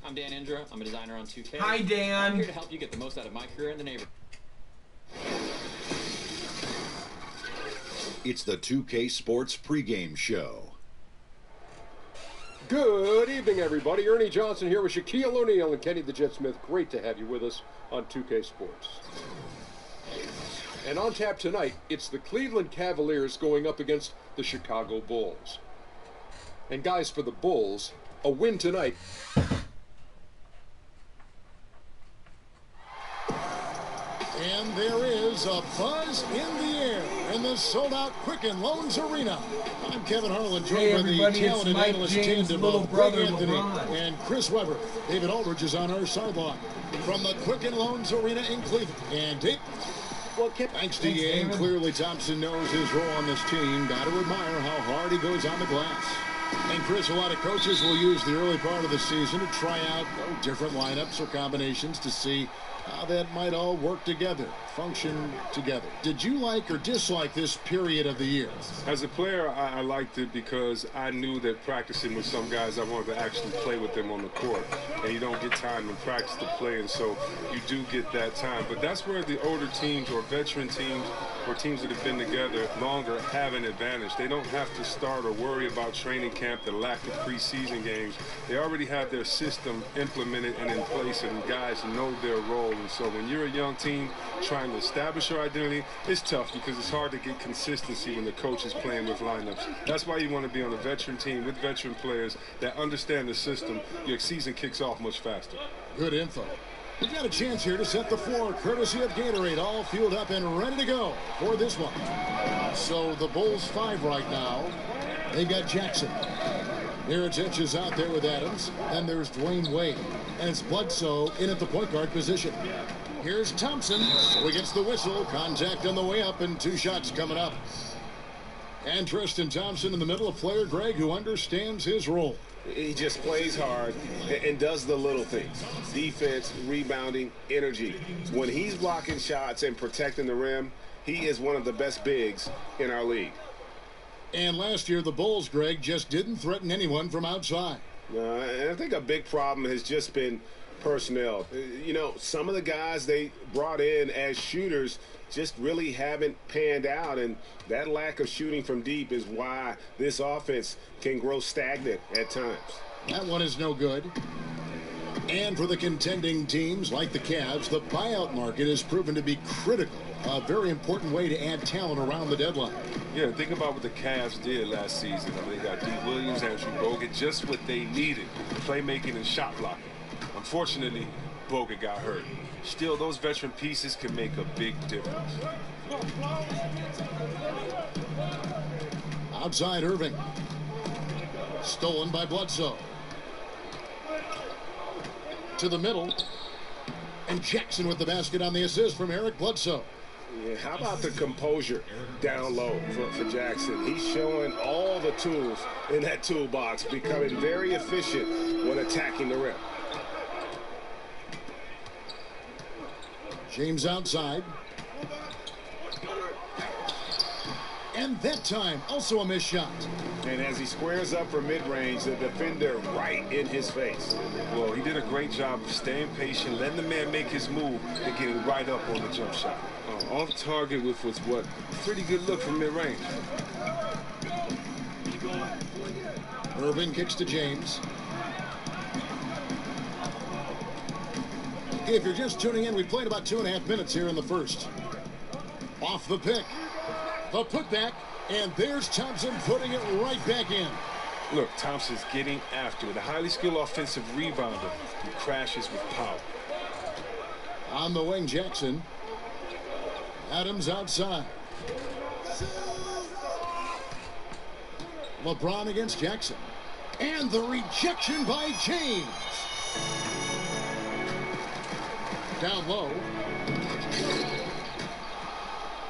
I'm Dan Indra. I'm a designer on 2K. Hi, Dan. I'm here to help you get the most out of my career in the neighborhood. It's the 2K Sports pregame show. Good evening, everybody. Ernie Johnson here with Shaquille O'Neal and Kenny the Jet Smith. Great to have you with us on 2K Sports. And on tap tonight, it's the Cleveland Cavaliers going up against the Chicago Bulls. And guys, for the Bulls, a win tonight. And there is a buzz in the air in the sold-out Quicken Loans Arena. I'm Kevin Harlan, joined by the talented analyst tandem of Greg Anthony and Chris Webber. David Aldridge is on our sideline from the Quicken Loans Arena in Cleveland. And Dave, well, thanks to you, and clearly Thompson knows his role on this team. Got to admire how hard he goes on the glass. And Chris, a lot of coaches will use the early part of the season to try out different lineups or combinations to see how that might all work together, function together. Did you like or dislike this period of the year? As a player, I liked it because I knew that practicing with some guys, I wanted to actually play with them on the court. And you don't get time in practice to play, and so you do get that time. But that's where the older teams or veteran teams or teams that have been together longer have an advantage. They don't have to start or worry about training camp, the lack of preseason games. They already have their system implemented and in place, and guys know their role. And so when you're a young team trying to establish your identity, it's tough because it's hard to get consistency when the coach is playing with lineups. That's why you want to be on a veteran team with veteran players that understand the system. Your season kicks off much faster. Good info. We've got a chance here to set the floor, courtesy of Gatorade, all fueled up and ready to go for this one. So the Bulls 5 right now. They've got Jackson. Mirotic is out there with Adams. Then there's Dwayne Wade. And it's Bledsoe in at the point guard position. Here's Thompson. So he gets the whistle. Contact on the way up and 2 shots coming up. And Tristan Thompson in the middle, a player, Greg, who understands his role. He just plays hard and does the little things. Defense, rebounding, energy. When he's blocking shots and protecting the rim, he is one of the best bigs in our league. And last year, the Bulls, Greg, just didn't threaten anyone from outside. And I think a big problem has just been personnel. You know, some of the guys they brought in as shooters just really haven't panned out, and that lack of shooting from deep is why this offense can grow stagnant at times. That one is no good. And for the contending teams like the Cavs, the buyout market has proven to be critical, a very important way to add talent around the deadline. Yeah, think about what the Cavs did last season. They got D. Williams, Andrew Bogut, just what they needed, playmaking and shot blocking. Unfortunately, Bogut got hurt. Still, those veteran pieces can make a big difference. Outside Irving. Stolen by Bledsoe. To the middle. And Jackson with the basket on the assist from Eric Bledsoe. Yeah, how about the composure down low for Jackson? He's showing all the tools in that toolbox, becoming very efficient when attacking the rim. James outside. And that time, also a missed shot. And as he squares up for mid-range, the defender right in his face. Well, he did a great job of staying patient, letting the man make his move, and getting right up on the jump shot. Off target with what's what? Pretty good look from mid-range. Irving kicks to James. If you're just tuning in, we played about 2.5 minutes here in the first. Off the pick. The putback. And there's Thompson putting it right back in. Look, Thompson's getting after it. A highly skilled offensive rebounder who crashes with power. On the wing, Jackson. Adams outside. LeBron against Jackson. And the rejection by James. Down low.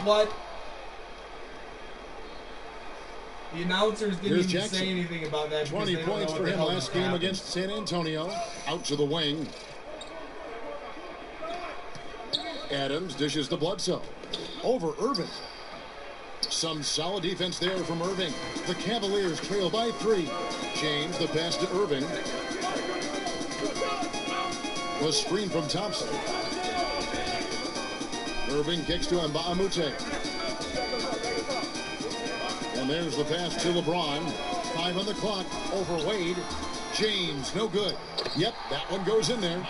What? The announcers didn't Here's even Jackson. say anything about that. 20 points for him last game against San Antonio. Out to the wing. Adams dishes to Bledsoe. Over Irving. Some solid defense there from Irving. The Cavaliers trail by 3. James, the pass to Irving. Was screen from Thompson. Irving kicks to Mbamute. And there's the pass to LeBron. 5 on the clock. Over Wade. James, no good. Yep, that one goes in there.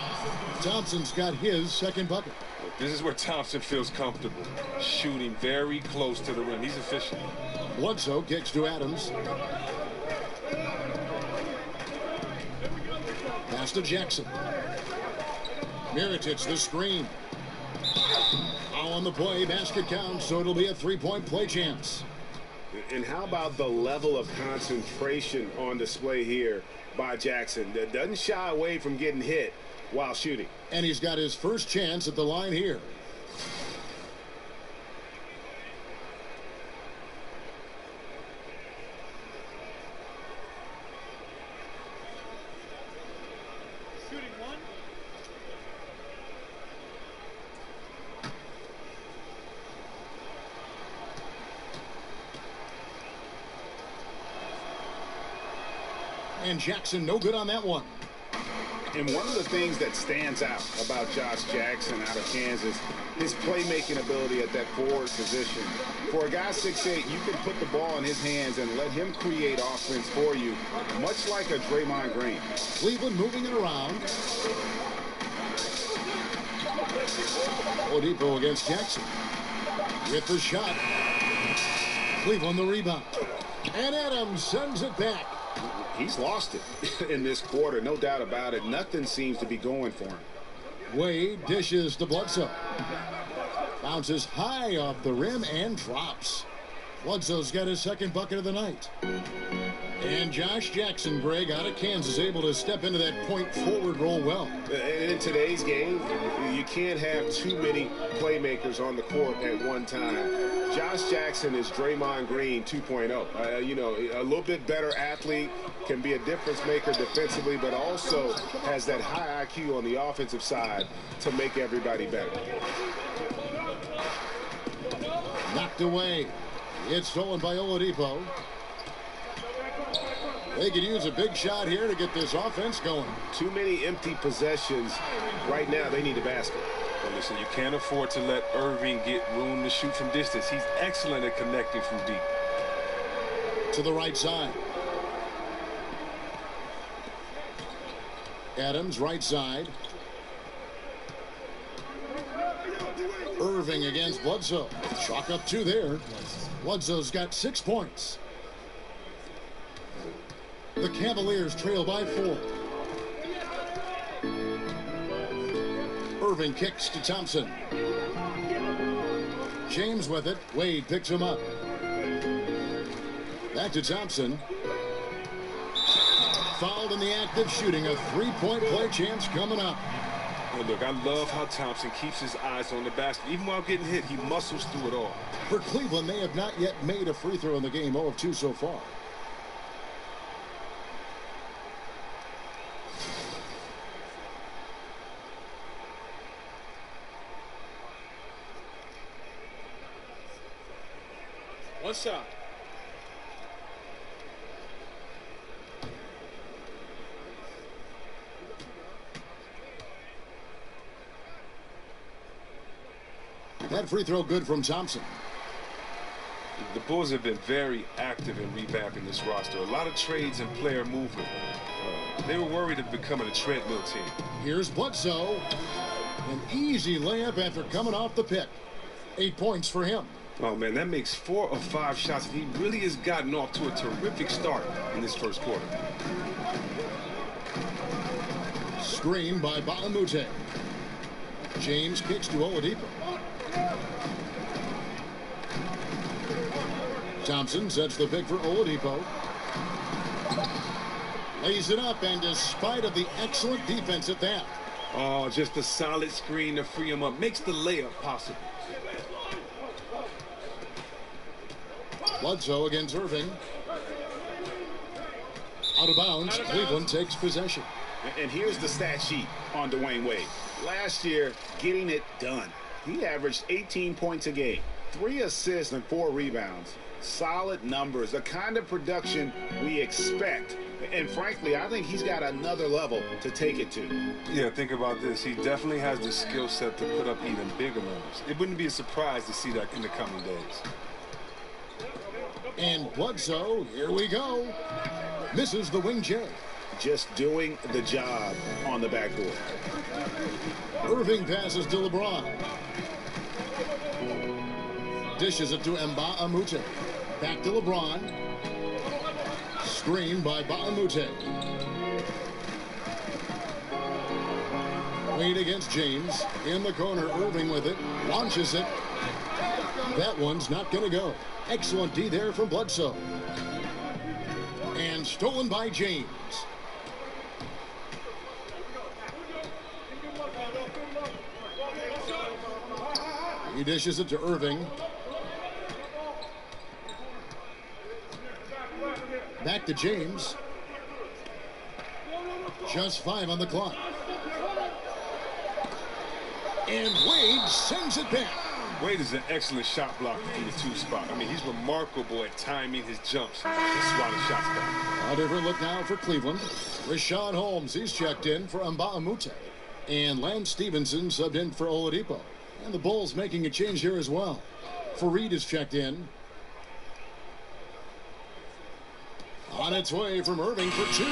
Thompson's got his second bucket. This is where Thompson feels comfortable, shooting very close to the rim. He's efficient. Bledsoe kicks to Adams. Pass to Jackson. Mirotic the screen. Foul on the play. Basket counts, so it'll be a 3-point play chance. And how about the level of concentration on display here by Jackson? That doesn't shy away from getting hit while shooting. And he's got his first chance at the line here. And Jackson no good on that one. And one of the things that stands out about Josh Jackson out of Kansas, his playmaking ability at that forward position. For a guy 6'8", you can put the ball in his hands and let him create offense for you, much like a Draymond Green. Cleveland moving it around. Oladipo against Jackson. With the shot. Cleveland the rebound. And Adams sends it back. He's lost it in this quarter, no doubt about it. Nothing seems to be going for him. Wade dishes to Bledsoe. Bounces high off the rim and drops. Bledsoe's got his second bucket of the night. And Josh Jackson, Greg, out of Kansas, able to step into that point forward role well. And in today's game, you can't have too many playmakers on the court at one time. Josh Jackson is Draymond Green 2.0. You know, a little bit better athlete, can be a difference maker defensively, but also has that high IQ on the offensive side to make everybody better. Knocked away. It's stolen by Oladipo. They could use a big shot here to get this offense going. Too many empty possessions. Right now, they need a basket. Well, listen, you can't afford to let Irving get room to shoot from distance. He's excellent at connecting from deep. To the right side. Adams, right side. Irving against Bledsoe. Chalk up 2 there. Bledsoe's got 6 points. The Cavaliers trail by 4. Irving kicks to Thompson. James with it. Wade picks him up. Back to Thompson. Fouled in the act of shooting. A 3-point play chance coming up. Well, look, I love how Thompson keeps his eyes on the basket. Even while getting hit, he muscles through it all. For Cleveland, they have not yet made a free throw in the game. 0 of 2 so far. One shot. That free throw good from Thompson. The Bulls have been very active in revamping this roster. A lot of trades and player movement. They were worried of becoming a treadmill team. Here's Bledsoe. An easy layup after coming off the pick. 8 points for him. Oh, man, that makes 4 of 5 shots. He really has gotten off to a terrific start in this first quarter. Screen by Baamute. James kicks to Oladipo. Thompson sets the pick for Oladipo. Lays it up, and despite of the excellent defense at that. Oh, just a solid screen to free him up. Makes the layup possible. Bledsoe against Irving. Out of bounds. Cleveland takes possession. And here's the stat sheet on Dwayne Wade. Last year, getting it done. He averaged 18 points a game, 3 assists and 4 rebounds. Solid numbers, the kind of production we expect And frankly, I think he's got another level to take it to. Yeah, think about this. He definitely has the skill set to put up even bigger numbers. It wouldn't be a surprise to see that in the coming days. And Bledsoe, here we go. Misses the wing J. Just doing the job on the backboard. Irving passes to LeBron. Dishes it to Mbamute. Back to LeBron. Screen by Mbamute. Wade against James. In the corner, Irving with it. Launches it. That one's not going to go. Excellent D there from Bledsoe. And stolen by James. He dishes it to Irving. Back to James. Just 5 on the clock. And Wade sends it back. Wade is an excellent shot blocker from the 2 spot. I mean, he's remarkable at timing his jumps. He's swatting shots back. A different look now for Cleveland. Rashawn Holmes, he's checked in for Mbamute. And Lance Stevenson subbed in for Oladipo. And the Bulls making a change here as well. Fareed is checked in. On its way from Irving for 2.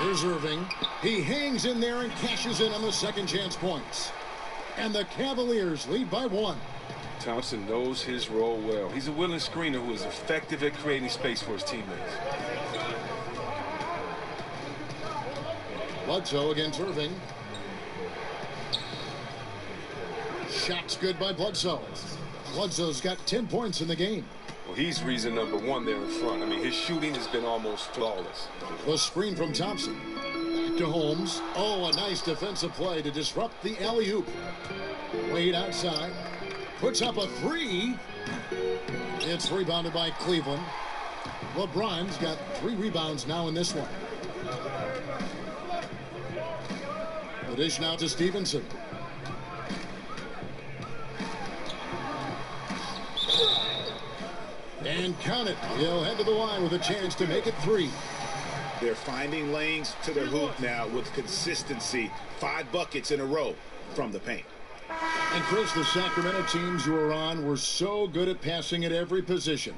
Here's Irving. He hangs in there and cashes in on the second chance points. And the Cavaliers lead by 1. Thompson knows his role well. He's a willing screener who is effective at creating space for his teammates. Bledsoe against Irving. Shots good by Bledsoe. Bledsoe's got 10 points in the game. Well, he's reason number 1 there in front. I mean, his shooting has been almost flawless. The screen from Thompson. Back to Holmes. Oh, a nice defensive play to disrupt the alley-oop. Wade outside. Puts up a 3. It's rebounded by Cleveland. LeBron's got 3 rebounds now in this one. The dish now to Stevenson. And count it. He'll head to the line with a chance to make it 3. They're finding lanes to the hoop now with consistency. 5 buckets in a row from the paint. And Chris, the Sacramento teams you were on were so good at passing at every position.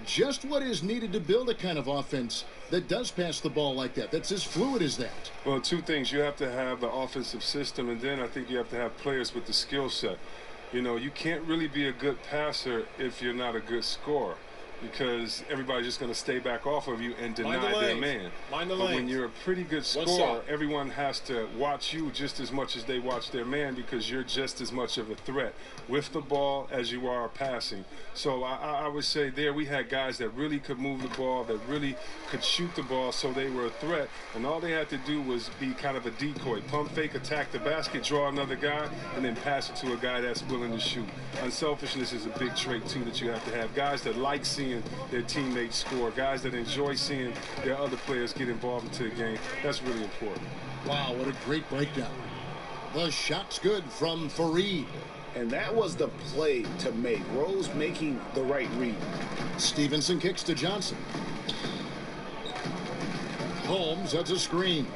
Just what is needed to build a kind of offense that does pass the ball like that, that's as fluid as that? Well, 2 things. You have to have the offensive system, and then I think you have to have players with the skill set. You know, you can't really be a good passer if you're not a good scorer, because everybody's just going to stay back off of you and deny their man. But when you're a pretty good scorer, everyone has to watch you just as much as they watch their man, because you're just as much of a threat with the ball as you are passing. So I would say there we had guys that really could move the ball, that really could shoot the ball, so they were a threat. And all they had to do was be kind of a decoy. Pump fake, attack the basket, draw another guy, and then pass it to a guy that's willing to shoot. Unselfishness is a big trait, too, that you have to have. Guys that like seeing their teammates score, guys that enjoy seeing their other players get involved into the game. That's really important. Wow, what a great breakdown. The shot's good from Fareed. And that was the play to make. Rose making the right read. Stevenson kicks to Johnson. Holmes, that's a screen.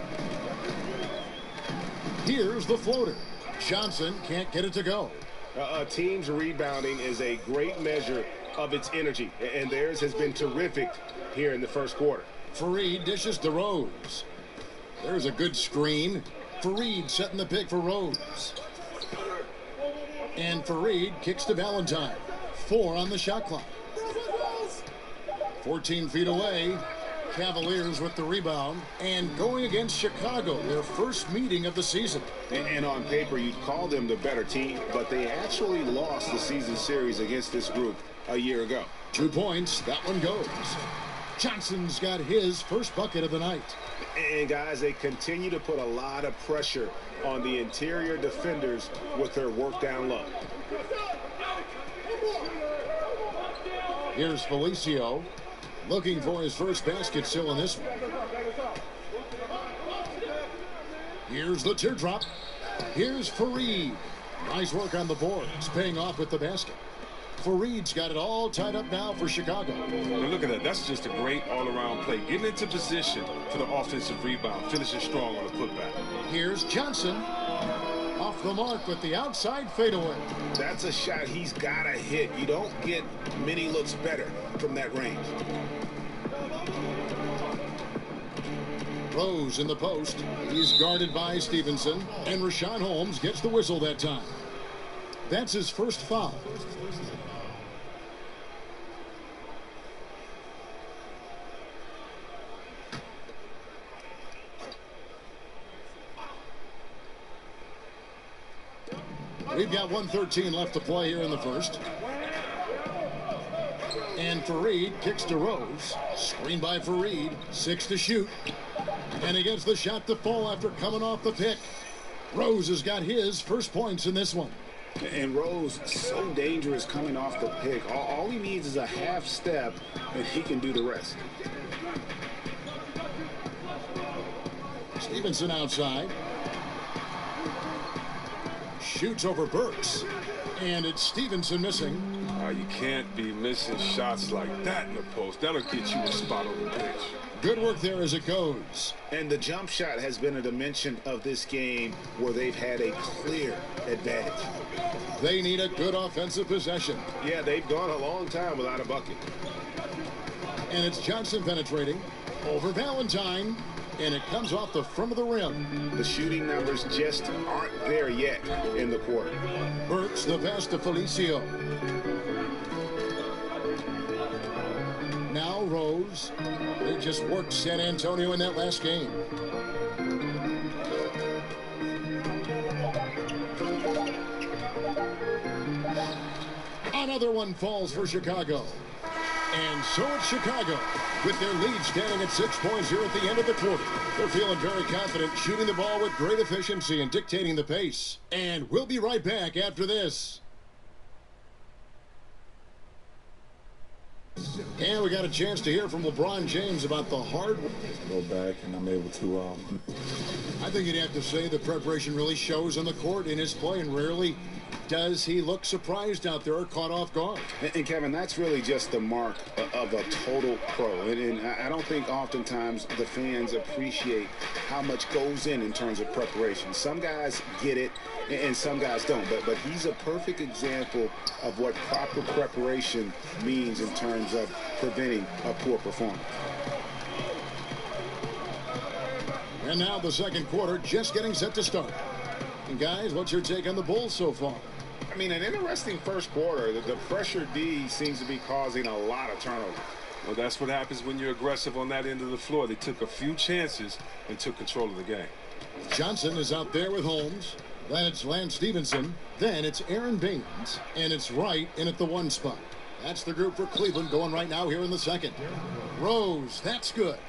Here's the floater. Johnson can't get it to go. A team's rebounding is a great measure of its energy, and theirs has been terrific here in the first quarter. Fareed dishes to Rose. There's a good screen. Fareed setting the pick for Rose. And Fareed kicks to Valentine. 4 on the shot clock. 14 feet away. Cavaliers with the rebound. And going against Chicago, their first meeting of the season. And on paper, you'd call them the better team, but they actually lost the season series against this group a year ago. 2 points. That one goes. Johnson's got his first bucket of the night. And guys, they continue to put a lot of pressure on the interior defenders with their work down low. Here's Felicio looking for his first basket still in this one. Here's the teardrop. Here's Fareed. Nice work on the boards, paying off with the basket. Fareed's got it all tied up now for Chicago. And look at that. That's just a great all-around play. Getting into position for the offensive rebound, finishing strong on the putback. Here's Johnson. Off the mark with the outside fadeaway. That's a shot he's got to hit. You don't get many looks better from that range. Rose in the post. He's guarded by Stevenson. And Rashawn Holmes gets the whistle that time. That's his first foul. We've got 1:13 left to play here in the first. And Fareed kicks to Rose. Screen by Fareed. 6 to shoot. And he gets the shot to fall after coming off the pick. Rose has got his first points in this one. And Rose, so dangerous coming off the pick. All he needs is a half step, and he can do the rest. Stevenson outside. Shoots over Burks. And it's Stevenson missing. You can't be missing shots like that in the post. That'll get you a spot on the bench. Good work there as it goes. And the jump shot has been a dimension of this game where they've had a clear advantage. They need a good offensive possession. Yeah, they've gone a long time without a bucket. And it's Johnson penetrating over Valentine. And it comes off the front of the rim. The shooting numbers just aren't there yet in the quarter. Burks the pass to Felicio. Now Rose. They just worked San Antonio in that last game. Another one falls for Chicago. And so it's Chicago, with their lead standing at 6 points here at the end of the quarter. They're feeling very confident, shooting the ball with great efficiency and dictating the pace. And we'll be right back after this. And we got a chance to hear from LeBron James about the hard work. Go back, and I'm able to... I think you'd have to say the preparation really shows on the court in his play, and rarely does he look surprised out there or caught off guard. And Kevin, that's really just the mark of a total pro. And I don't think oftentimes the fans appreciate how much goes in terms of preparation. Some guys get it, and some guys don't. But he's a perfect example of what proper preparation means in terms of preventing a poor performance. And now the second quarter just getting set to start. And guys, what's your take on the Bulls so far? I mean, an interesting first quarter. The pressure D seems to be causing a lot of turnovers. Well, that's what happens when you're aggressive on that end of the floor. They took a few chances and took control of the game. Johnson is out there with Holmes. Then it's Lance Stevenson. Then it's Aaron Baines. And it's Wright in at the 1 spot. That's the group for Cleveland going right now here in the second. Rose, that's good.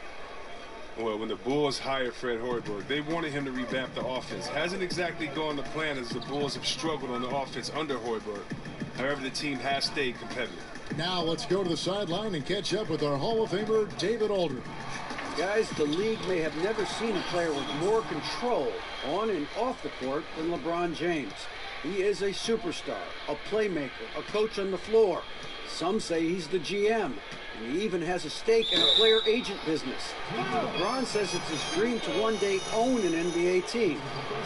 Well, when the Bulls hired Fred Hoiberg, they wanted him to revamp the offense. Hasn't exactly gone to plan as the Bulls have struggled on the offense under Hoiberg. However, the team has stayed competitive. Now let's go to the sideline and catch up with our Hall of Famer, David Aldridge. Guys, the league may have never seen a player with more control on and off the court than LeBron James. He is a superstar, a playmaker, a coach on the floor. Some say he's the GM, and he even has a stake in a player agent business. LeBron says it's his dream to one day own an NBA team.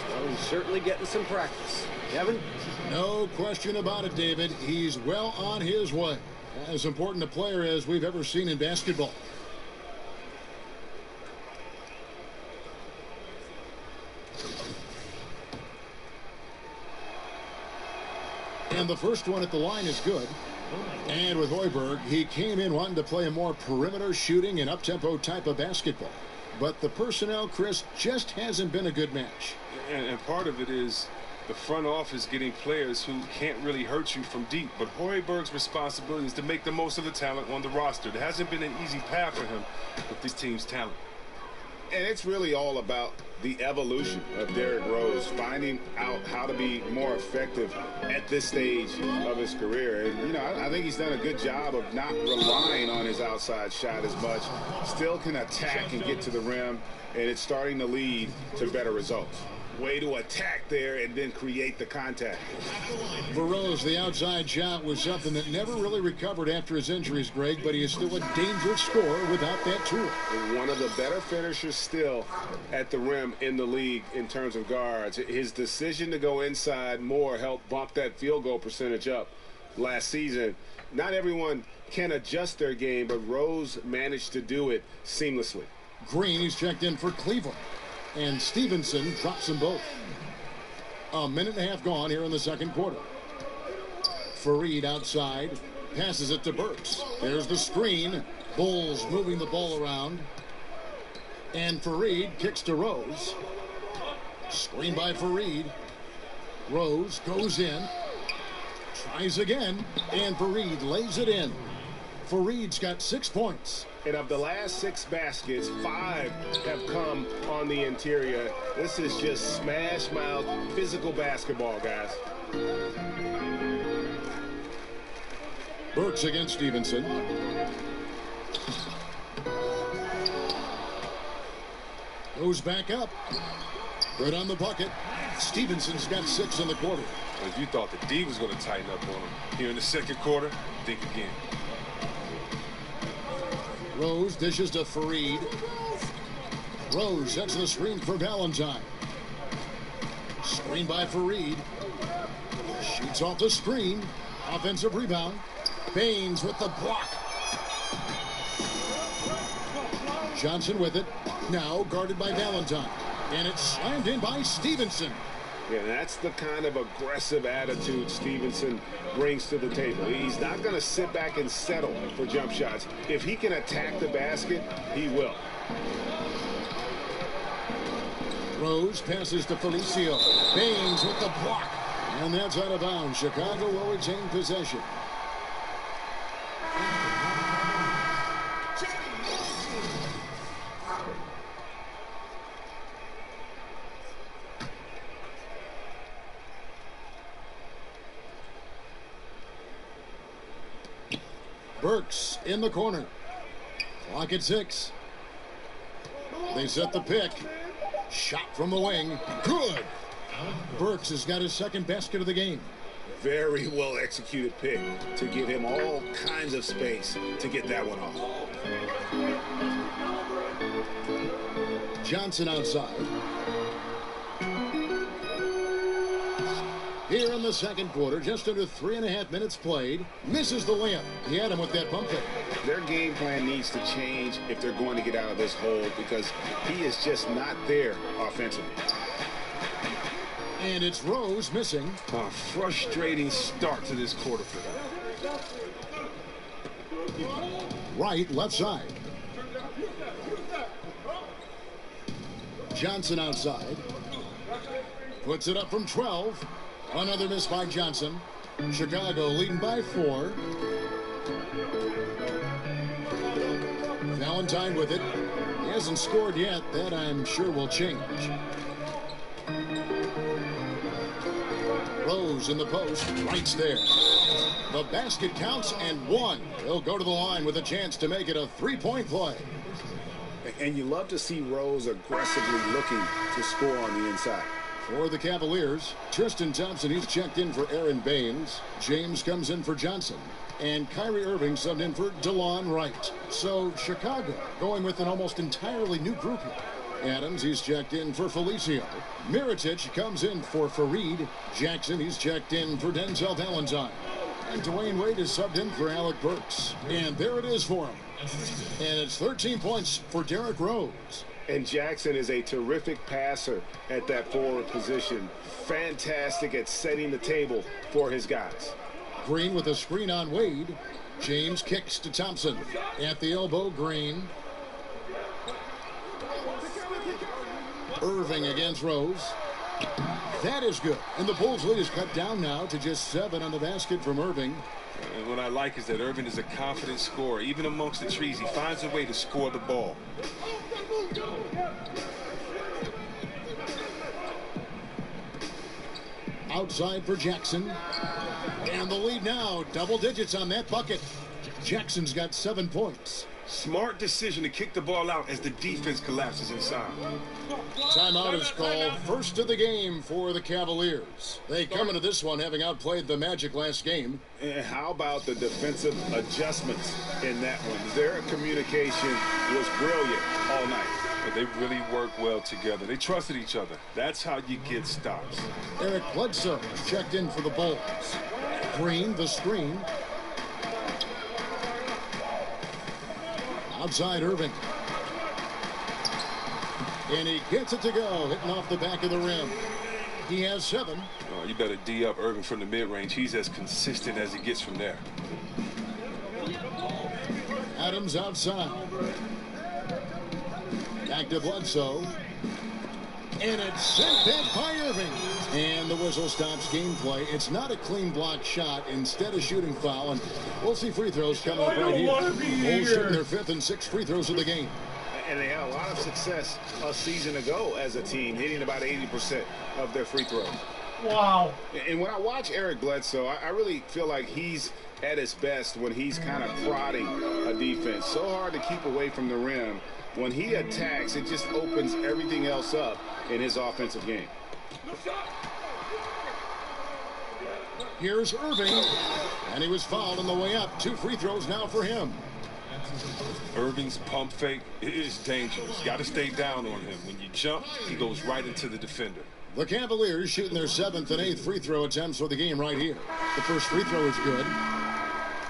So he's certainly getting some practice. Kevin? No question about it, David. He's well on his way. As important a player as we've ever seen in basketball. And the first one at the line is good. And with Hoiberg, he came in wanting to play a more perimeter shooting and up-tempo type of basketball. But the personnel, Chris, just hasn't been a good match. And part of it is the front office getting players who can't really hurt you from deep. But Hoiberg's responsibility is to make the most of the talent on the roster. There hasn't been an easy path for him with this team's talent. And it's really all about the evolution of Derrick Rose, finding out how to be more effective at this stage of his career. And, you know, I think he's done a good job of not relying on his outside shot as much. Still can attack and get to the rim, and it's starting to lead to better results. Way to attack there and then create the contact. For Rose, the outside shot was something that never really recovered after his injuries, Greg, but he is still a dangerous scorer without that tool. One of the better finishers still at the rim in the league in terms of guards. His decision to go inside more helped bump that field goal percentage up last season. Not everyone can adjust their game, but Rose managed to do it seamlessly. Green, he's checked in for Cleveland. And Stevenson drops them both. A minute and a half gone here in the second quarter. Fareed outside. Passes it to Burks. There's the screen. Bulls moving the ball around. And Fareed kicks to Rose. Screen by Fareed. Rose goes in. Tries again. And Fareed lays it in. Fareed's got 6 points. And of the last 6 baskets, 5 have come on the interior. This is just smash mouth physical basketball, guys. Burks against Stevenson. Goes back up. Right on the bucket. Stevenson's got 6 in the quarter. If you thought the D was going to tighten up on him here in the second quarter, think again. Rose dishes to Fareed. Rose sets the screen for Valentine. Screen by Fareed. Shoots off the screen. Offensive rebound. Baines with the block. Johnson with it. Now guarded by Valentine. And it's slammed in by Stevenson. Yeah, that's the kind of aggressive attitude Stevenson brings to the table. He's not going to sit back and settle for jump shots. If he can attack the basket, he will. Rose passes to Felicio. Baines with the block. And that's out of bounds. Chicago will retain possession. Burks in the corner. Clock at 6. They set the pick. Shot from the wing. Good. Burks has got his second basket of the game. Very well executed pick to give him all kinds of space to get that one off. Johnson outside. Here in the second quarter, just under 3.5 minutes played, misses the layup. He had him with that pump fake. Their game plan needs to change if they're going to get out of this hole because he is just not there offensively. And it's Rose missing. A frustrating start to this quarter for them. Right, left side. Johnson outside. Puts it up from 12. Another miss by Johnson. Chicago leading by 4. Valentine with it. He hasn't scored yet. That I'm sure will change. Rose in the post. Right's there. The basket counts and 1. He'll go to the line with a chance to make it a 3-point play. And you love to see Rose aggressively looking to score on the inside. For the Cavaliers, Tristan Thompson, he's checked in for Aaron Baines. James comes in for Johnson. And Kyrie Irving subbed in for DeLon Wright. So Chicago going with an almost entirely new group here. Adams, he's checked in for Felicio. Mirotic comes in for Fareed. Jackson, he's checked in for Denzel Valentine. And Dwayne Wade is subbed in for Alec Burks. And there it is for him. And it's 13 points for Derrick Rose. And Jackson is a terrific passer at that forward position. Fantastic at setting the table for his guys. Green with a screen on Wade. James kicks to Thompson. At the elbow, Green. Irving against Rose. That is good. And the Bulls' lead is cut down now to just 7 on the basket from Irving. And what I like is that Irving is a confident scorer. Even amongst the trees, he finds a way to score the ball. Outside for Jackson. And the lead now, double digits on that bucket. Jackson's got 7 points. Smart decision to kick the ball out as the defense collapses inside. Timeout is called. First of the game for the Cavaliers. They come into this one having outplayed the Magic last game. And how about the defensive adjustments in that one? Their communication was brilliant all night. But they really worked well together. They trusted each other. That's how you get stops. Eric Bledsoe checked in for the Bulls. Green, the screen. Outside Irving. And he gets it to go, hitting off the back of the rim. He has 7. Oh, you better D up Irving from the mid-range. He's as consistent as he gets from there. Adams outside. Back to Bledsoe. And it's sent back by Irving. And the whistle stops gameplay. It's not a clean block shot. Instead of shooting foul. And we'll see free throws coming up right here. Bulls shooting their 5th and 6th free throws of the game. And they had a lot of success a season ago as a team, hitting about 80% of their free throws. Wow. And when I watch Eric Bledsoe, I really feel like he's at his best when he's kind of prodding a defense. So hard to keep away from the rim. When he attacks, it just opens everything else up in his offensive game. Here's Irving. And he was fouled on the way up. 2 free throws now for him. Irving's pump fake is dangerous. Got to stay down on him. When you jump, he goes right into the defender. The Cavaliers shooting their 7th and 8th free throw attempts for the game right here. The first free throw is good.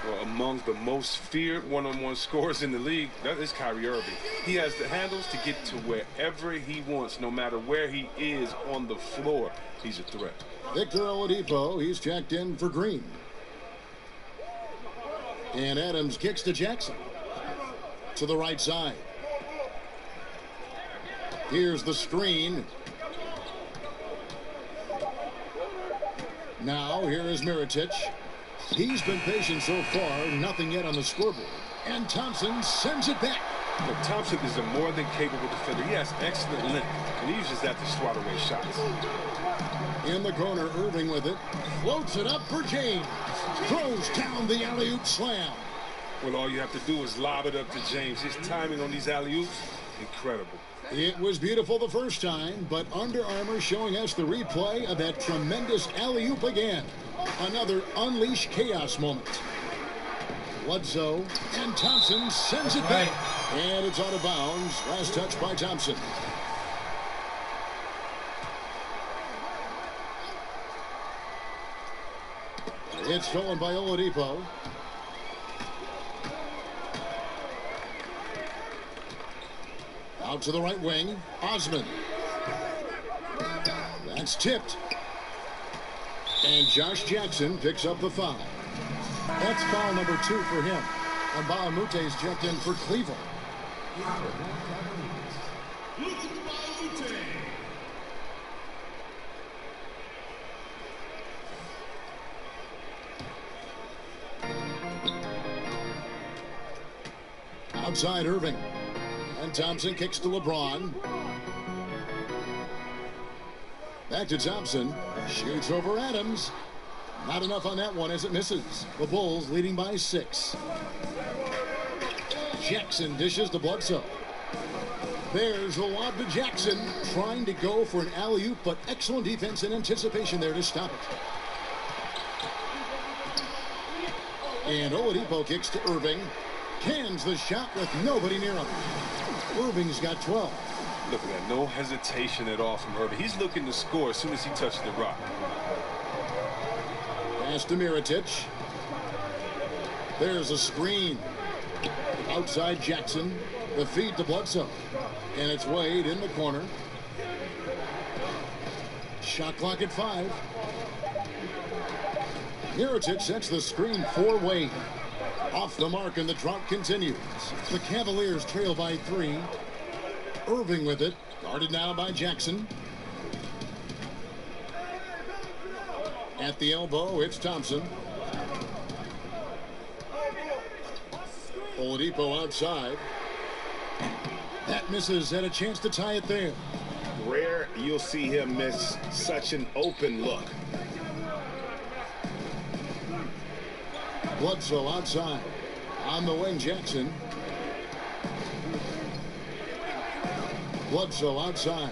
Well, among the most feared one-on-one scorers in the league, that is Kyrie Irving. He has the handles to get to wherever he wants, no matter where he is on the floor. He's a threat. Victor Oladipo, he's checked in for Green. And Adams kicks to Jackson. To the right side. Here's the screen. Now, here is Mirotic. He's been patient so far, nothing yet on the scoreboard. And Thompson sends it back. Look, Thompson is a more than capable defender. He has excellent length, and he uses that to swat away shots. In the corner, Irving with it. Floats it up for James. Throws down the alley-oop slam. Well, all you have to do is lob it up to James. His timing on these alley-oops, incredible. It was beautiful the first time, but Under Armour showing us the replay of that tremendous alley-oop again. Another unleash chaos moment. Bledsoe and Thompson sends it back. And it's out of bounds. Last touch by Thompson. It's stolen by Oladipo. Out to the right wing. Osman. That's tipped. And Josh Jackson picks up the foul. That's foul number 2 for him. And Balamute's checked in for Cleveland. Outside Irving. And Thompson kicks to LeBron. Back to Thompson. Shoots over Adams. Not enough on that one as it misses. The Bulls leading by 6. Jackson dishes to Bledsoe. There's a lob to Jackson. Trying to go for an alley-oop, but excellent defense and anticipation there to stop it. And Oladipo kicks to Irving. Cans the shot with nobody near him. Irving's got 12. Look at that. No hesitation at all from Irving. He's looking to score as soon as he touches the rock. Pass to Mirotic. There's a screen. Outside Jackson. The feed to Bledsoe. And it's Wade in the corner. Shot clock at 5. Mirotic sets the screen for Wade. Off the mark, and the drought continues. The Cavaliers trail by 3. Irving with it. Guarded now by Jackson. At the elbow, it's Thompson. Oladipo outside. That misses. Had a chance to tie it there. Rare you'll see him miss such an open look. Bledsoe outside. On the wing, Jackson. Bledsoe outside.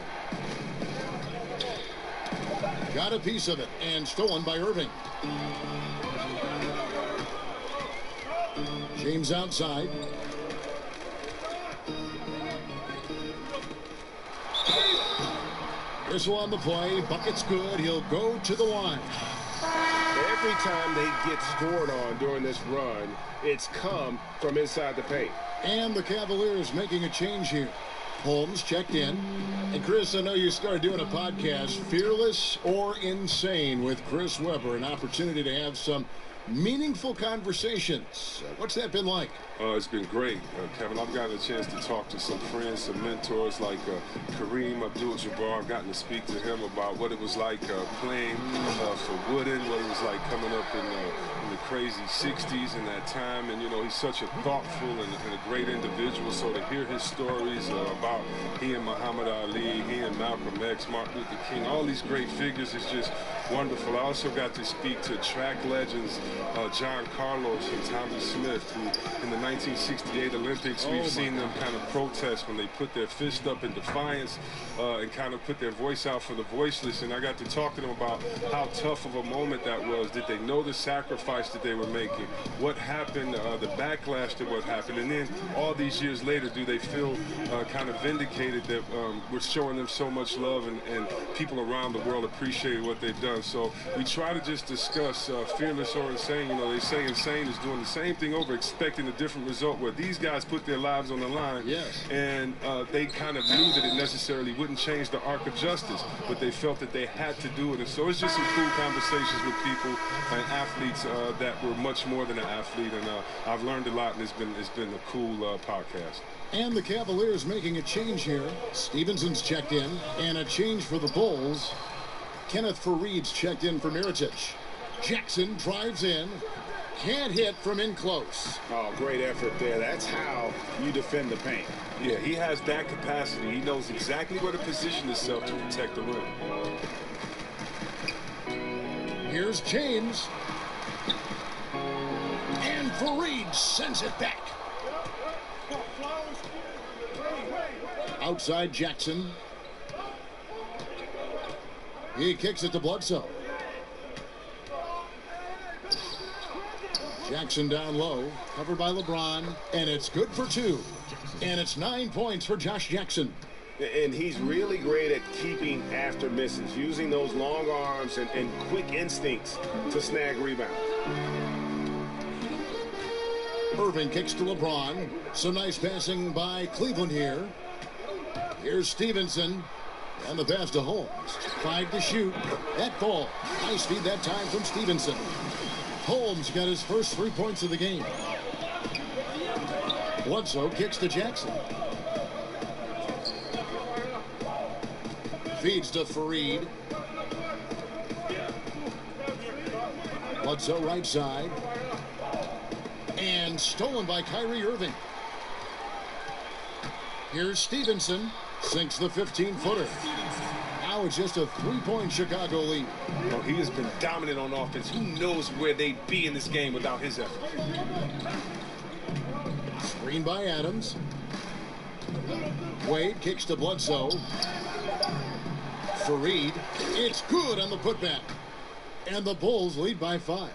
Got a piece of it and stolen by Irving. James outside. Whistle on the play. Bucket's good. He'll go to the line. Every time they get scored on during this run, it's come from inside the paint. And the Cavaliers making a change here. Holmes checked in. And Chris, I know you started doing a podcast, Fearless or Insane, with Chris Webber, an opportunity to have some meaningful conversations. What's that been like? It's been great, Kevin. I've gotten a chance to talk to some friends, some mentors like Kareem Abdul-Jabbar. I've gotten to speak to him about what it was like playing for Wooden, what it was like coming up in the crazy 60s in that time. And, you know, he's such a thoughtful and a great individual. So to hear his stories about he and Muhammad Ali, he and Malcolm X, Martin Luther King, all these great figures is just wonderful. I also got to speak to track legends John Carlos and Tommy Smith, who in the 1968 Olympics, we've seen them kind of protest when they put their fist up in defiance and kind of put their voice out for the voiceless. And I got to talk to them about how tough of a moment that was. Did they know the sacrifice that they were making? What happened, the backlash to what happened? And then all these years later, do they feel kind of vindicated that we're showing them so much love and people around the world appreciate what they've done? So we try to just discuss fearless or insane. You know, they say insane is doing the same thing over, expecting a different result, where these guys put their lives on the line. Yes. And they kind of knew that it necessarily wouldn't change the arc of justice, but they felt that they had to do it. And so it's just some cool conversations with people and athletes that were much more than an athlete. And I've learned a lot, and it's been a cool podcast. And the Cavaliers making a change here. Stevenson's checked in, and a change for the Bulls. Kenneth Fareed's checked in for Mirotic. Jackson drives in. Can't hit from in close. Oh, great effort there. That's how you defend the paint. Yeah, he has that capacity. He knows exactly where to position himself to protect the rim. Here's James. And Fareed sends it back. Outside Jackson. He kicks it to Bledsoe. Jackson down low, covered by LeBron, and it's good for two. And it's 9 points for Josh Jackson. And he's really great at keeping after misses, using those long arms and quick instincts to snag rebounds. Irving kicks to LeBron. Some nice passing by Cleveland here. Here's Stevenson. And the pass to Holmes. 5 to shoot. That ball. Nice feed that time from Stevenson. Holmes got his first 3 points of the game. Bledsoe kicks to Jackson. Feeds to Fareed. Bledsoe right side. And stolen by Kyrie Irving. Here's Stevenson. Sinks the 15-footer. Now it's just a 3-point Chicago lead. Well, he has been dominant on offense. Who knows where they'd be in this game without his effort? Screen by Adams. Wade kicks to Bledsoe. Fareed. It's good on the putback. And the Bulls lead by 5.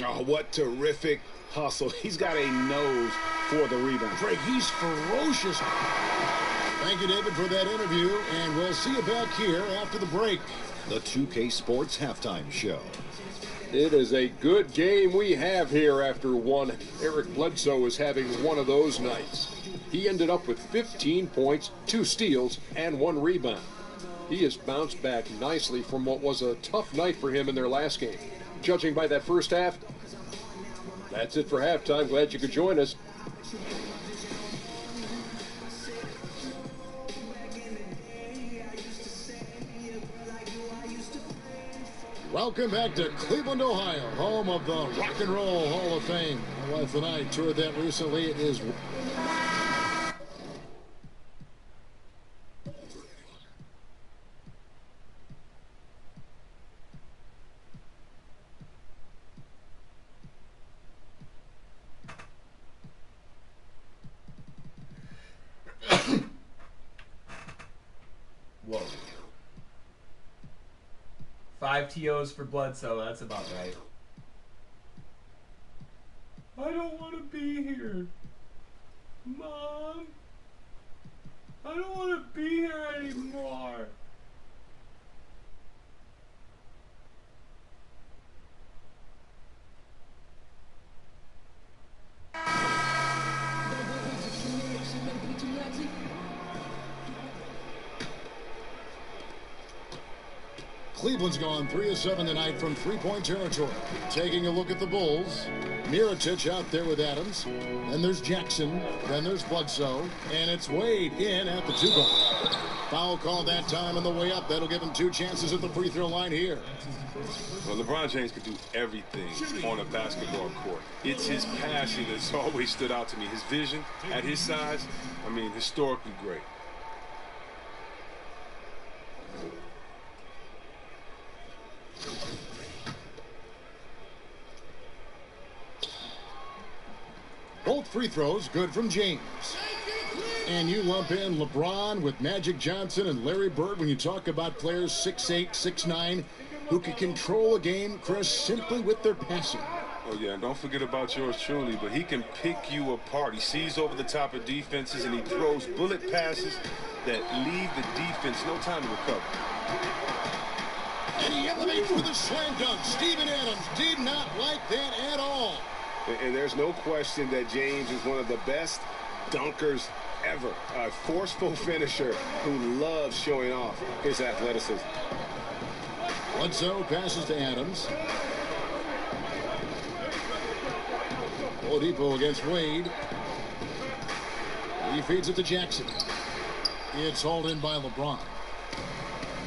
Oh, what terrific hustle. He's got a nose for the rebound. Drake, he's ferocious. Thank you, David, for that interview, and we'll see you back here after the break. The 2K Sports Halftime Show. It is a good game we have here after one. Eric Bledsoe is having one of those nights. He ended up with 15 points, 2 steals, and 1 rebound. He has bounced back nicely from what was a tough night for him in their last game. Judging by that first half, that's it for halftime. Glad you could join us. Welcome back to Cleveland, Ohio, home of the Rock and Roll Hall of Fame. My wife and I toured that recently. It is... 5 TOs for Bledsoe. That's about right. I don't want to be here. Mom. I don't want to be here anymore. Cleveland's gone 3 of 7 tonight from three-point territory. Taking a look at the Bulls. Mirotic out there with Adams. Then there's Jackson. Then there's Bledsoe. And it's Wade in at the 2-ball. Foul call that time on the way up. That'll give him 2 chances at the free throw line here. Well, LeBron James could do everything on a basketball court. It's his passion that's always stood out to me. His vision at his size, I mean, historically great. Both free throws good from James. And you lump in LeBron with Magic Johnson and Larry Bird when you talk about players 6'8", 6'9", who can control a game, Chris, simply with their passing. Oh, yeah, and don't forget about yours truly, but he can pick you apart. He sees over the top of defenses, and he throws bullet passes that leave the defense no time to recover. And he elevates with a slam dunk. Steven Adams did not like that at all. And there's no question that James is one of the best dunkers ever. A forceful finisher who loves showing off his athleticism. Bledsoe passes to Adams. Oladipo against Wade. He feeds it to Jackson. It's hauled in by LeBron.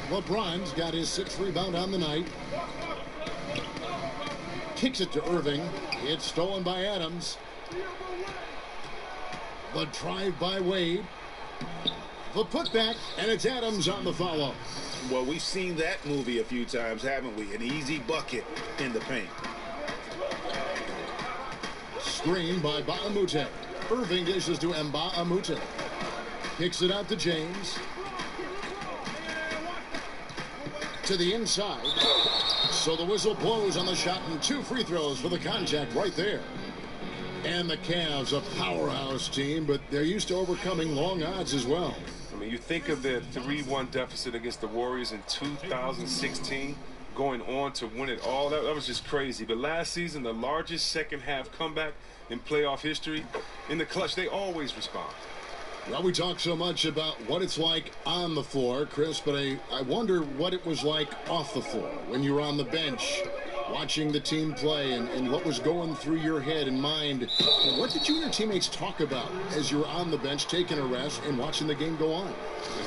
LeBron's got his 6th rebound on the night. Kicks it to Irving. It's stolen by Adams. The drive by Wade. The putback, and it's Adams on the follow. Well, we've seen that movie a few times, haven't we? An easy bucket in the paint. Screen by Ba'amute. Irving dishes to Mba'amute. Kicks it out to James. To the inside. So the whistle blows on the shot and 2 free throws for the contact right there. And the Cavs, a powerhouse team, but they're used to overcoming long odds as well. I mean, you think of their 3-1 deficit against the Warriors in 2016, going on to win it all. That was just crazy. But last season, the largest second-half comeback in playoff history. In the clutch, they always respond. Well, we talk so much about what it's like on the floor, Chris, but I wonder what it was like off the floor when you were on the bench watching the team play and what was going through your head and mind. What did you and your teammates talk about as you were on the bench taking a rest and watching the game go on?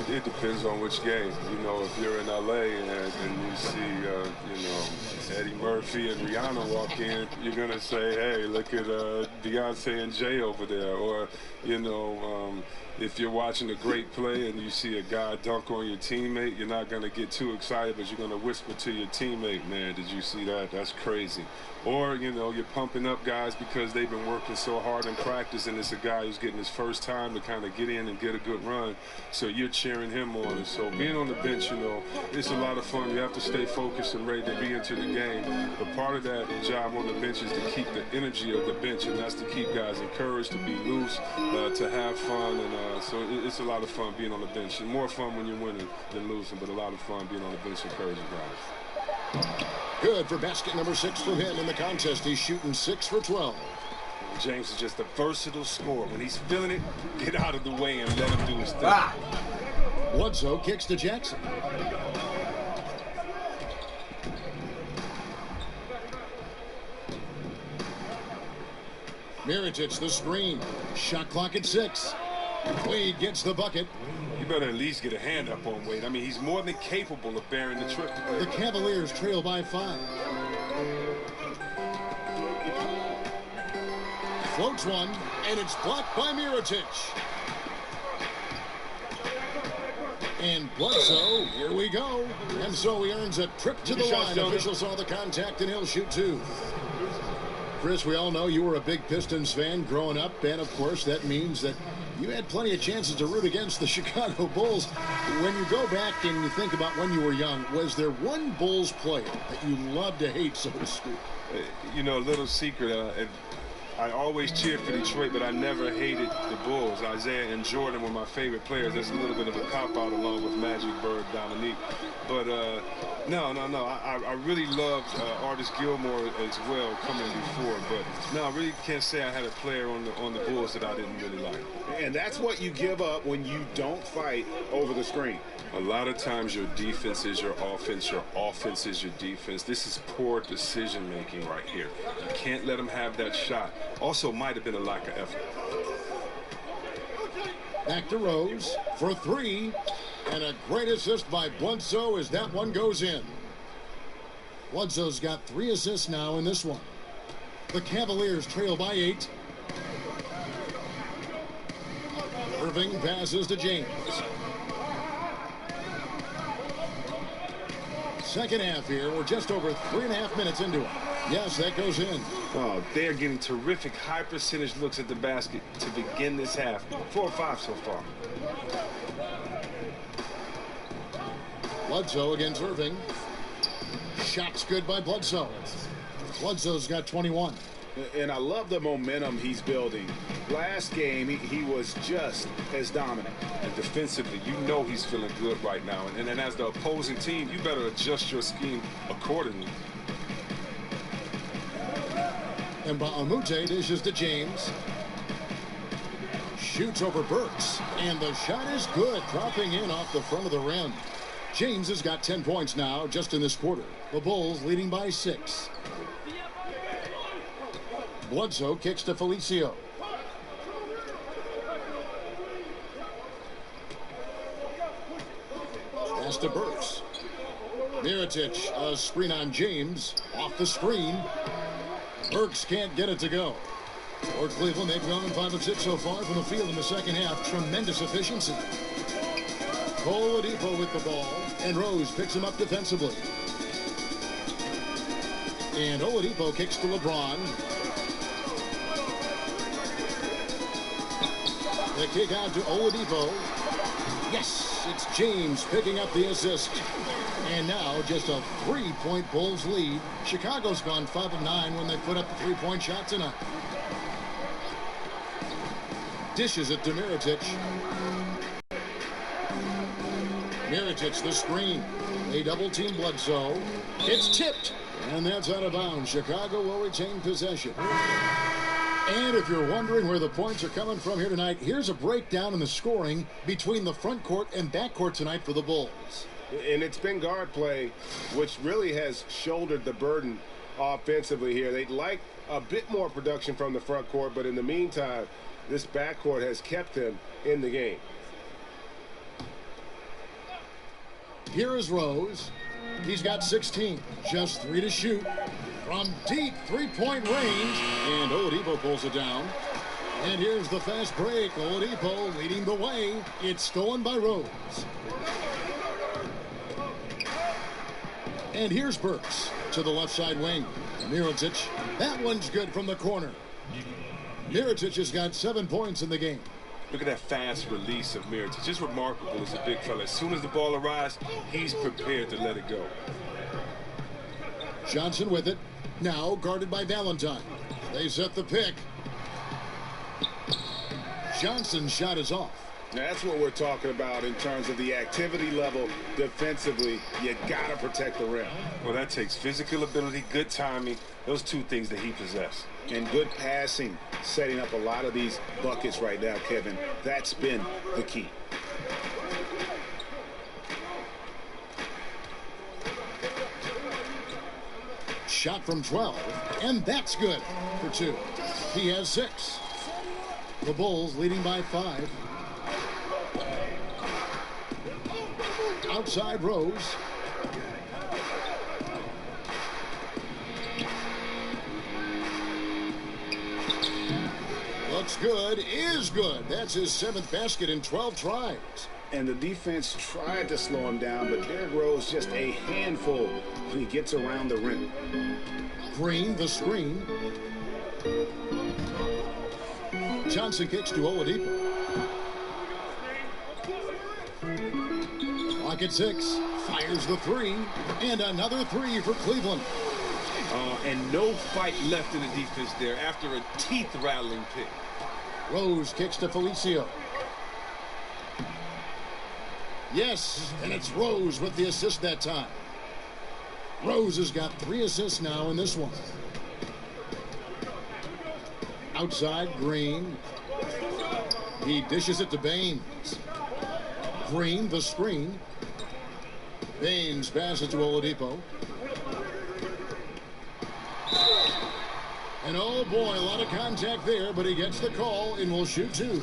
It depends on which game. You know, if you're in L.A. and you see, you know, Eddie Murphy and Rihanna walk in, you're going to say, hey, look at Beyonce and Jay over there. Or, you know, if you're watching a great play and you see a guy dunk on your teammate, you're not going to get too excited, but you're going to whisper to your teammate, man, did you see that? That's crazy. Or, you know, you're pumping up guys because they've been working so hard in practice, and it's a guy who's getting his first time to kind of get in and get a good run. So you're cheering him on. And so being on the bench, you know, it's a lot of fun. You have to stay focused and ready to be into the game. But part of that job on the bench is to keep the energy of the bench, and that's to keep guys encouraged, to be loose, to have fun. And so it's a lot of fun being on the bench. And more fun when you're winning than losing, but a lot of fun being on the bench encouraging guys. Good for basket number 6 from him in the contest. He's shooting 6 for 12. James is just a versatile scorer. When he's feeling it, get out of the way and let him do his thing. Bledsoe kicks to Jackson. Mirotic, the screen. Shot clock at 6. Wade gets the bucket. You better at least get a hand up on Wade. I mean, he's more than capable of bearing the trip. The Cavaliers trail by 5. Floats one, and it's blocked by Mirotic. And Bledsoe, here we go. And so he earns a trip to the line. Officials saw the contact, and he'll shoot 2. Chris, we all know you were a big Pistons fan growing up, and of course that means that you had plenty of chances to root against the Chicago Bulls. When you go back and you think about when you were young, was there one Bulls player that you loved to hate, so to speak? You know, a little secret, I always cheered for Detroit, but I never hated the Bulls. Isaiah and Jordan were my favorite players. There's a little bit of a cop-out along with Magic, Bird, Dominique. But no. I really loved Artis Gilmore as well coming before. But no, I really can't say I had a player on the Bulls that I didn't really like. And that's what you give up when you don't fight over the screen. A lot of times your defense is your offense is your defense. This is poor decision making right here. You can't let them have that shot. Also might have been a lack of effort. Back to Rose for three, and a great assist by Bledsoe as that one goes in. Bledsoe's got 3 assists now in this one. The Cavaliers trail by 8. Irving passes to James. Second half here. We're just over 3.5 minutes into it. Yes, that goes in. Oh, they're getting terrific high percentage looks at the basket to begin this half. 4 or 5 so far. Bledsoe against Irving. Shot's good by Bledsoe. Bledsoe's got 21. And I love the momentum he's building. Last game, he was just as dominant. And defensively, you know he's feeling good right now. And as the opposing team, you better adjust your scheme accordingly. And Baamute dishes to James. Shoots over Burks. And the shot is good, dropping in off the front of the rim. James has got 10 points now just in this quarter. The Bulls leading by 6. Bledsoe kicks to Felicio. Pass to Burks. Mirotic, a screen on James. Off the screen. Burks can't get it to go. For Cleveland, they've gone 5 of 6 so far from the field in the second half. Tremendous efficiency. Oladipo with the ball, and Rose picks him up defensively. And Oladipo kicks to LeBron. The kick out to Oladipo. Yes, it's James picking up the assist. And now just a 3-point Bulls lead. Chicago's gone 5 of 9 when they put up the 3-point shot tonight. Dishes it to Mirotic. Mirotic the screen. They double team Bledsoe. It's tipped. And that's out of bounds. Chicago will retain possession. And if you're wondering where the points are coming from here tonight, here's a breakdown in the scoring between the front court and back court tonight for the Bulls. And it's been guard play, which really has shouldered the burden offensively here. They'd like a bit more production from the front court, but in the meantime, this backcourt has kept them in the game. Here is Rose. He's got 16. Just 3 to shoot. From deep 3-point range. And Oladipo pulls it down. And here's the fast break. Oladipo leading the way. It's stolen by Rose. And here's Burks to the left side wing. Mirotic. That one's good from the corner. Mirotic has got 7 points in the game. Look at that fast release of Mirotic. Just remarkable as a big fella. As soon as the ball arrives, he's prepared to let it go. Johnson with it. Now guarded by Valentine. They set the pick. Johnson's shot is off. Now that's what we're talking about in terms of the activity level defensively. You got to protect the rim. Well, that takes physical ability, good timing, those 2 things that he possesses. And good passing, setting up a lot of these buckets right now, Kevin. That's been the key. Shot from 12, and that's good for 2. He has 6. The Bulls leading by 5. Outside Rose. Looks good, is good. That's his 7th basket in 12 tries. And the defense tried to slow him down, but Derrick Rose just a handful when he gets around the rim. Green, the screen. Johnson kicks to Oladipo. Clock at 6. Fires the three. And another three for Cleveland. And no fight left in the defense there after a teeth-rattling pick. Rose kicks to Felicio. Yes, and it's Rose with the assist that time. Rose has got 3 assists now in this one. Outside, Green. He dishes it to Baines. Green, the screen. Baines passes to Oladipo. And oh boy, a lot of contact there, but he gets the call and will shoot 2.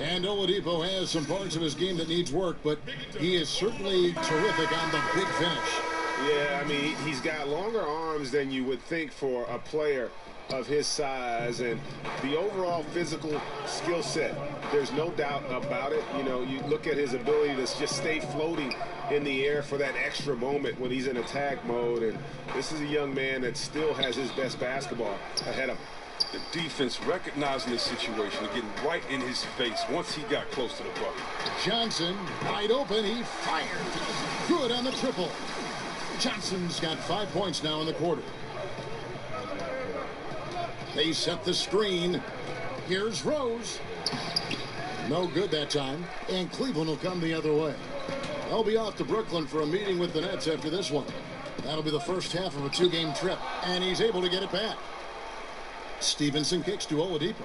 And Oladipo has some parts of his game that needs work, but he is certainly terrific on the big finish. Yeah, I mean, he's got longer arms than you would think for a player of his size, and the overall physical skill set, there's no doubt about it. You know, you look at his ability to just stay floating in the air for that extra moment when he's in attack mode, and this is a young man that still has his best basketball ahead of him. The defense recognizing the situation and getting right in his face once he got close to the bucket. Johnson, wide open, he fired. Good on the triple. Johnson's got 5 points now in the quarter. They set the screen. Here's Rose. No good that time, and Cleveland will come the other way. They'll be off to Brooklyn for a meeting with the Nets after this one. That'll be the first half of a 2-game trip, and he's able to get it back. Stevenson kicks to Oladipo.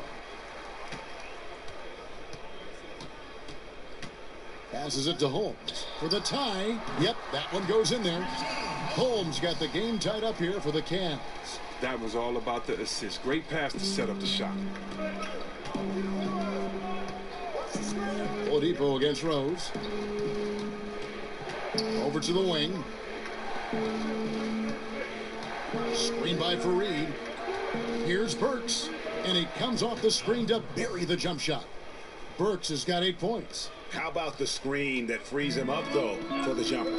Passes it to Holmes for the tie. Yep, that one goes in there. Holmes got the game tied up here for the Cavs. That was all about the assist. Great pass to set up the shot. Oladipo against Rose. Over to the wing. Screen by Fareed. Here's Burks. And he comes off the screen to bury the jump shot. Burks has got 8 points. How about the screen that frees him up, though, for the jumper?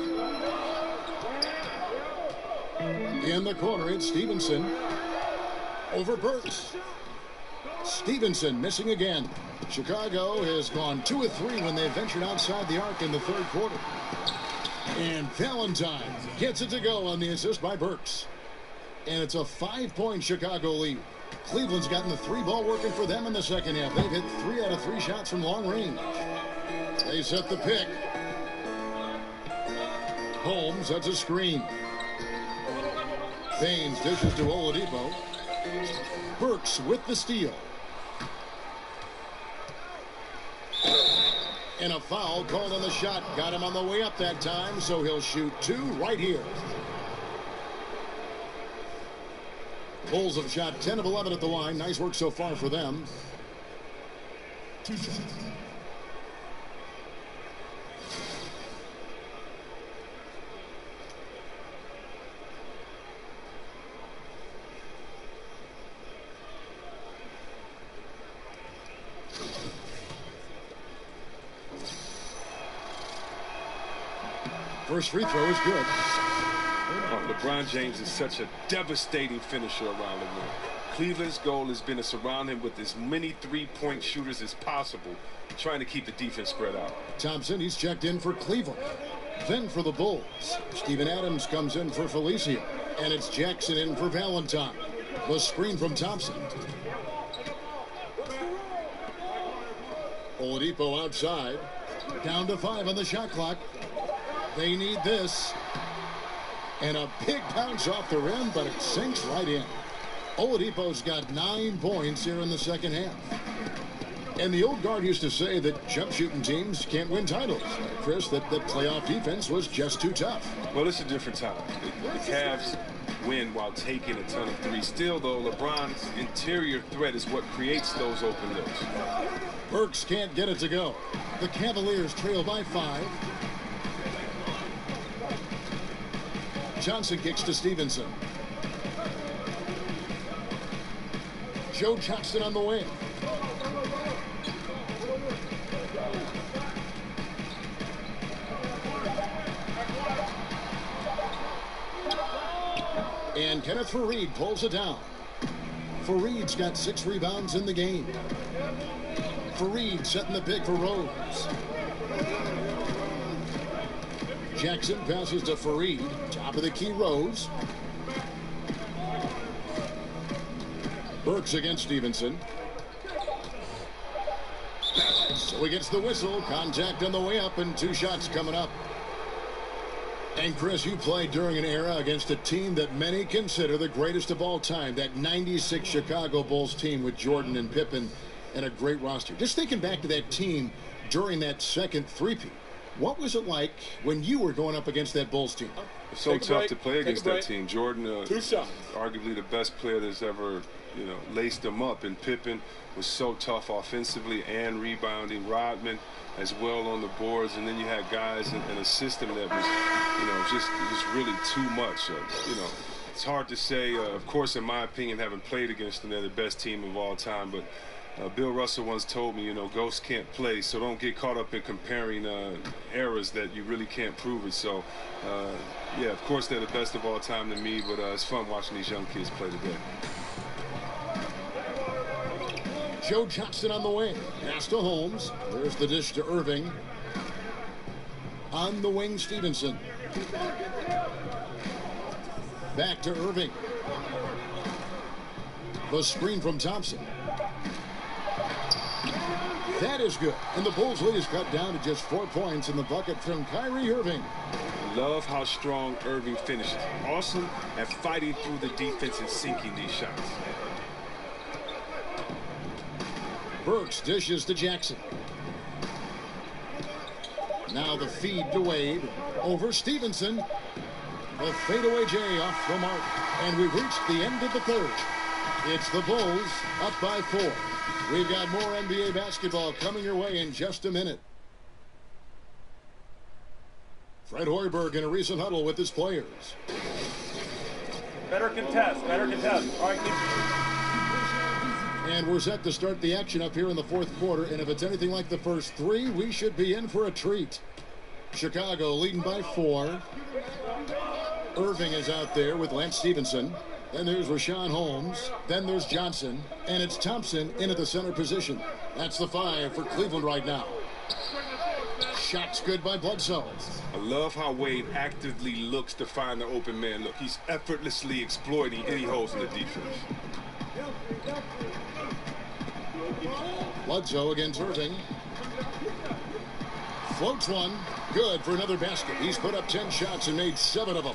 In the corner, it's Stevenson. Over Burks. Stevenson missing again. Chicago has gone 2 of 3 when they ventured outside the arc in the third quarter. And Valentine gets it to go on the assist by Burks. And it's a 5-point Chicago lead. Cleveland's gotten the 3-ball working for them in the second half. They've hit 3 out of 3 shots from long range. They set the pick. Holmes, that's a screen. Baines dishes to Oladipo. Burks with the steal. And a foul called on the shot. Got him on the way up that time, so he'll shoot 2 right here. Bulls have shot 10 of 11 at the line. Nice work so far for them. 2 shots. First free throw is good. LeBron James is such a devastating finisher around the rim. Cleveland's goal has been to surround him with as many three-point shooters as possible, trying to keep the defense spread out. Thompson, he's checked in for Cleveland. Then for the Bulls, Steven Adams comes in for Felicio. And it's Jackson in for Valentine. The screen from Thompson. Oladipo outside. Down to 5 on the shot clock. They need this. And a big bounce off the rim, but it sinks right in. Oladipo's got 9 points here in the second half. And the old guard used to say that jump shooting teams can't win titles. Chris, that playoff defense was just too tough. Well, it's a different time. The Cavs win while taking a ton of threes. Still, though, LeBron's interior threat is what creates those open looks. Burks can't get it to go. The Cavaliers trail by 5. Johnson kicks to Stevenson. Joe Johnston on the wing. And Kenneth Fareed pulls it down. Fareed's got 6 rebounds in the game. Fareed setting the pick for Rose. Jackson passes to Fareed. Top of the key, Rose. Burks against Stevenson. So he gets the whistle. Contact on the way up and 2 shots coming up. And Chris, you played during an era against a team that many consider the greatest of all time. That 96 Chicago Bulls team with Jordan and Pippen and a great roster. Just thinking back to that team during that second three-peat. What was it like when you were going up against that Bulls team? It's so tough to play against that team. Jordan, 2 shots. arguably the best player that's ever, laced them up. And Pippen was so tough offensively and rebounding. Rodman as well on the boards. And then you had guys in a system that was, just really too much. It's hard to say. Of course, in my opinion, having played against them, they're the best team of all time. But Bill Russell once told me, ghosts can't play, so don't get caught up in comparing eras that you really can't prove it. So, yeah, of course they're the best of all time to me, but it's fun watching these young kids play today. Joe Johnson on the wing. Pass to Holmes. There's the dish to Irving. On the wing, Stevenson. Back to Irving. The screen from Thompson. That is good. And the Bulls lead is cut down to just 4 points in the bucket from Kyrie Irving. Love how strong Irving finishes. Awesome at fighting through the defense and sinking these shots. Burks dishes to Jackson. Now the feed to Wade. Over Stevenson. The fadeaway J off the mark. And we've reached the end of the third. It's the Bulls up by 4. We've got more NBA basketball coming your way in just a minute. Fred Hoiberg in a recent huddle with his players. Better contest. All right, And we're set to start the action up here in the fourth quarter. And if it's anything like the first 3, we should be in for a treat. Chicago leading by 4. Irving is out there with Lance Stevenson. Then there's Rashawn Holmes. Then there's Johnson. And it's Thompson in at the center position. That's the 5 for Cleveland right now. Shots good by Bledsoe. I love how Wade actively looks to find the open man. Look, he's effortlessly exploiting any holes in the defense. Bledsoe against Irving. Floats one. Good for another basket. He's put up 10 shots and made 7 of them.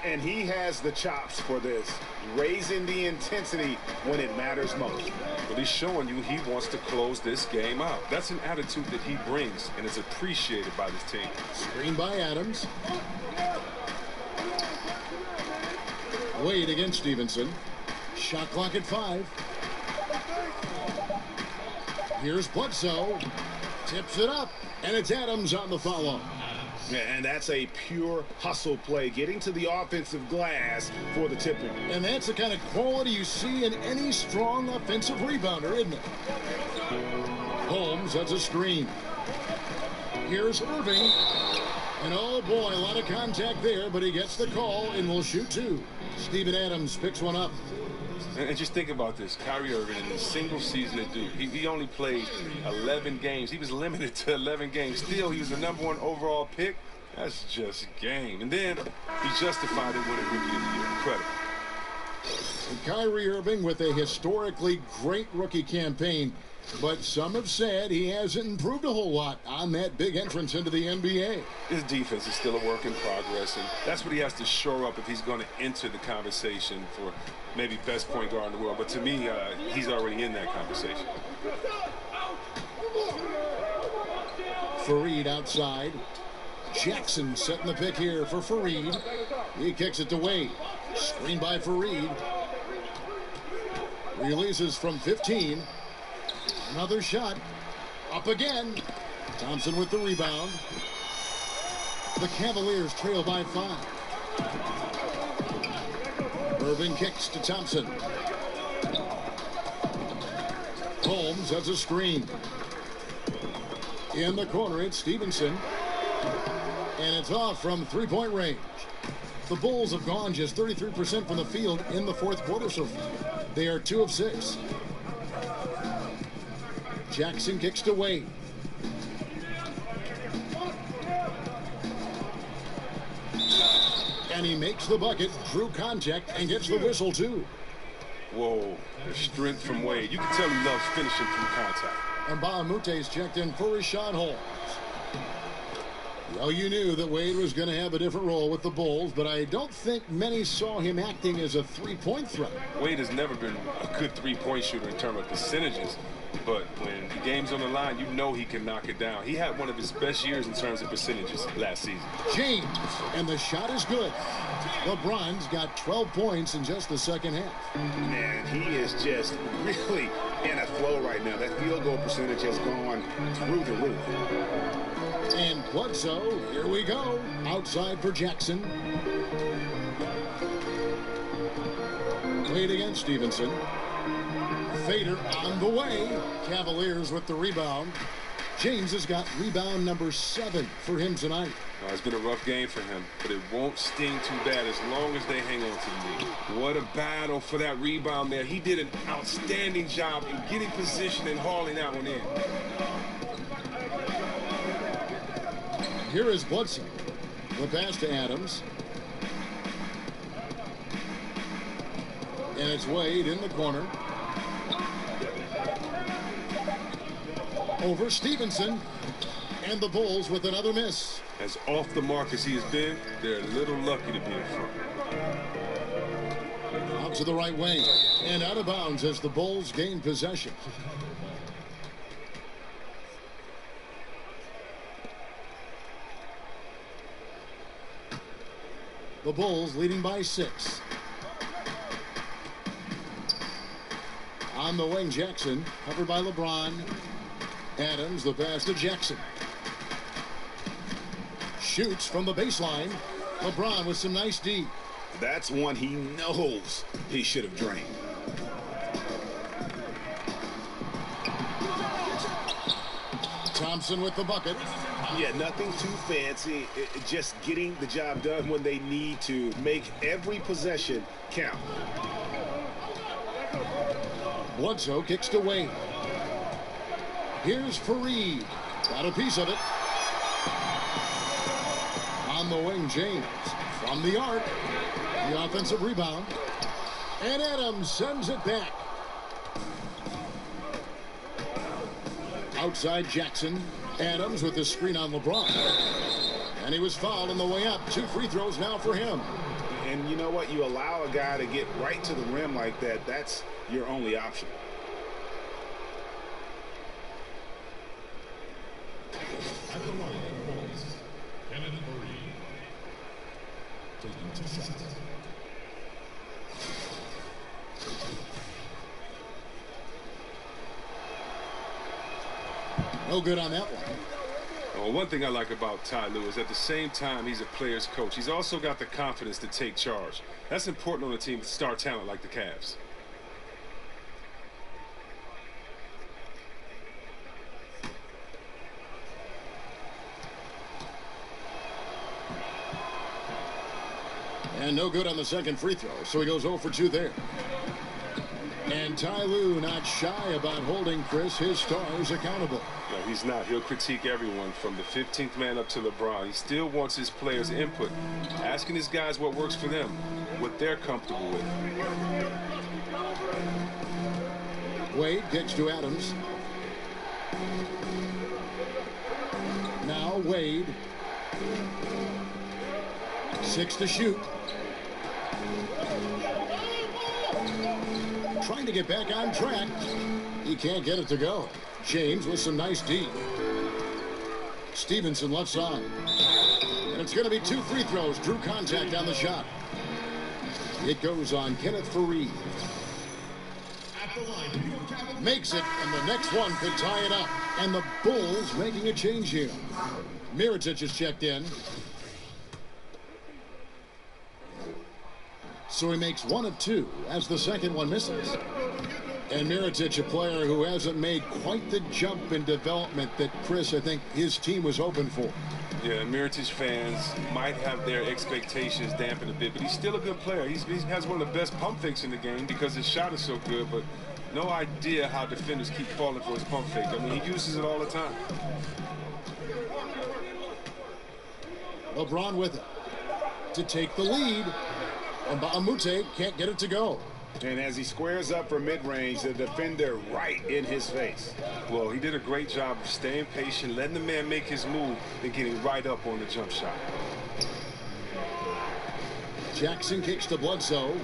And he has the chops for this, raising the intensity when it matters most. But he's showing you he wants to close this game out. That's an attitude that he brings, and it's appreciated by this team. Screen by Adams. Wade against Stevenson. Shot clock at 5. Here's Bledsoe. Tips it up, and it's Adams on the follow. Yeah, and that's a pure hustle play, getting to the offensive glass for the tipping. And that's the kind of quality you see in any strong offensive rebounder, isn't it? Holmes has a screen. Here's Irving. And oh boy, a lot of contact there, but he gets the call and will shoot 2. Steven Adams picks one up. And just think about this. Kyrie Irving in a single season at Duke. He only played 11 games. He was limited to 11 games. Still, he was the #1 overall pick. That's just game. And then he justified it winning Rookie of the Year. Incredible. And Kyrie Irving with a historically great rookie campaign. But some have said he hasn't improved a whole lot on that big entrance into the NBA. His defense is still a work in progress, and that's what he has to shore up if he's going to enter the conversation for maybe best point guard in the world. But to me, he's already in that conversation. Fareed outside. Jackson setting the pick here for Fareed. He kicks it to Wade. Screen by Fareed. Releases from 15. Another shot. Up again. Thompson with the rebound. The Cavaliers trail by 5. Irving kicks to Thompson. Holmes has a screen. In the corner, it's Stevenson. And it's off from 3-point range. The Bulls have gone just 33% from the field in the fourth quarter so far. They are 2 of 6. Jackson kicks to Wade. And he makes the bucket, drew contact, and gets the whistle, too. Whoa, the strength from Wade. You can tell he loves finishing through contact. And Baamute's checked in for Rashawn Holmes. Well, you knew that Wade was going to have a different role with the Bulls, but I don't think many saw him acting as a three-point threat. Wade has never been a good three-point shooter in terms of percentages, but when the game's on the line, you know he can knock it down. He had one of his best years in terms of percentages last season. James, and the shot is good. LeBron's got 12 points in just the second half. Man, he is just really in a flow right now. That field goal percentage has gone through the roof. And Bledsoe, here we go. Outside for Jackson. Played against Stevenson. Fader on the way. Cavaliers with the rebound. James has got rebound number 7 for him tonight. Well, it's been a rough game for him, but it won't sting too bad as long as they hang on to the lead. What a battle for that rebound there. He did an outstanding job in getting position and hauling that one in. Here is Bledsoe. The pass to Adams. And it's Wade in the corner. Over Stevenson. And the Bulls with another miss. As off the mark as he has been, they're a little lucky to be in front. Out to the right wing. And out of bounds as the Bulls gain possession. The Bulls leading by 6. On the wing, Jackson, covered by LeBron. Adams, the pass to Jackson. Shoots from the baseline. LeBron with some nice D. That's one he knows he should have drained. Thompson with the bucket. Yeah, nothing too fancy. Just getting the job done when they need to. Make every possession count. Bledsoe kicks to Wade. Here's Fareed. Got a piece of it. On the wing, James. From the arc. The offensive rebound. And Adams sends it back. Outside Jackson. Adams with the screen on LeBron. And he was fouled on the way up. 2 free throws now for him. And you know what? You allow a guy to get right to the rim like that. That's your only option. At the line of points, Kenneth Murray taking 2 shots. No good on that one. Well, one thing I like about Ty Lue is at the same time he's a player's coach, he's also got the confidence to take charge. That's important on a team with star talent like the Cavs. And no good on the second free throw, so he goes 0 for 2 there. And Ty Lue not shy about holding Chris, his stars, accountable. No, he's not. He'll critique everyone from the 15th man up to LeBron. He still wants his players' input, asking his guys what works for them, what they're comfortable with. Wade kicks to Adams. Now Wade. 6 to shoot. Trying to get back on track. He can't get it to go. James with some nice D. Stevenson left side. And it's going to be 2 free throws. Drew contact on the shot. It goes on Kenneth Fareed. Makes it, and the next one could tie it up. And the Bulls making a change here. Mirotic is checked in. So he makes 1 of 2 as the second one misses. And Mirotic, a player who hasn't made quite the jump in development that Chris, I think, his team was hoping for. Yeah, Mirotic fans might have their expectations dampened a bit, but he's still a good player. He has one of the best pump fakes in the game because his shot is so good, but no idea how defenders keep falling for his pump fake. I mean, he uses it all the time. LeBron with it to take the lead, and Baamute can't get it to go. And as he squares up for mid-range, the defender right in his face. Well, he did a great job of staying patient, letting the man make his move, and getting right up on the jump shot. Jackson kicks to Bledsoe.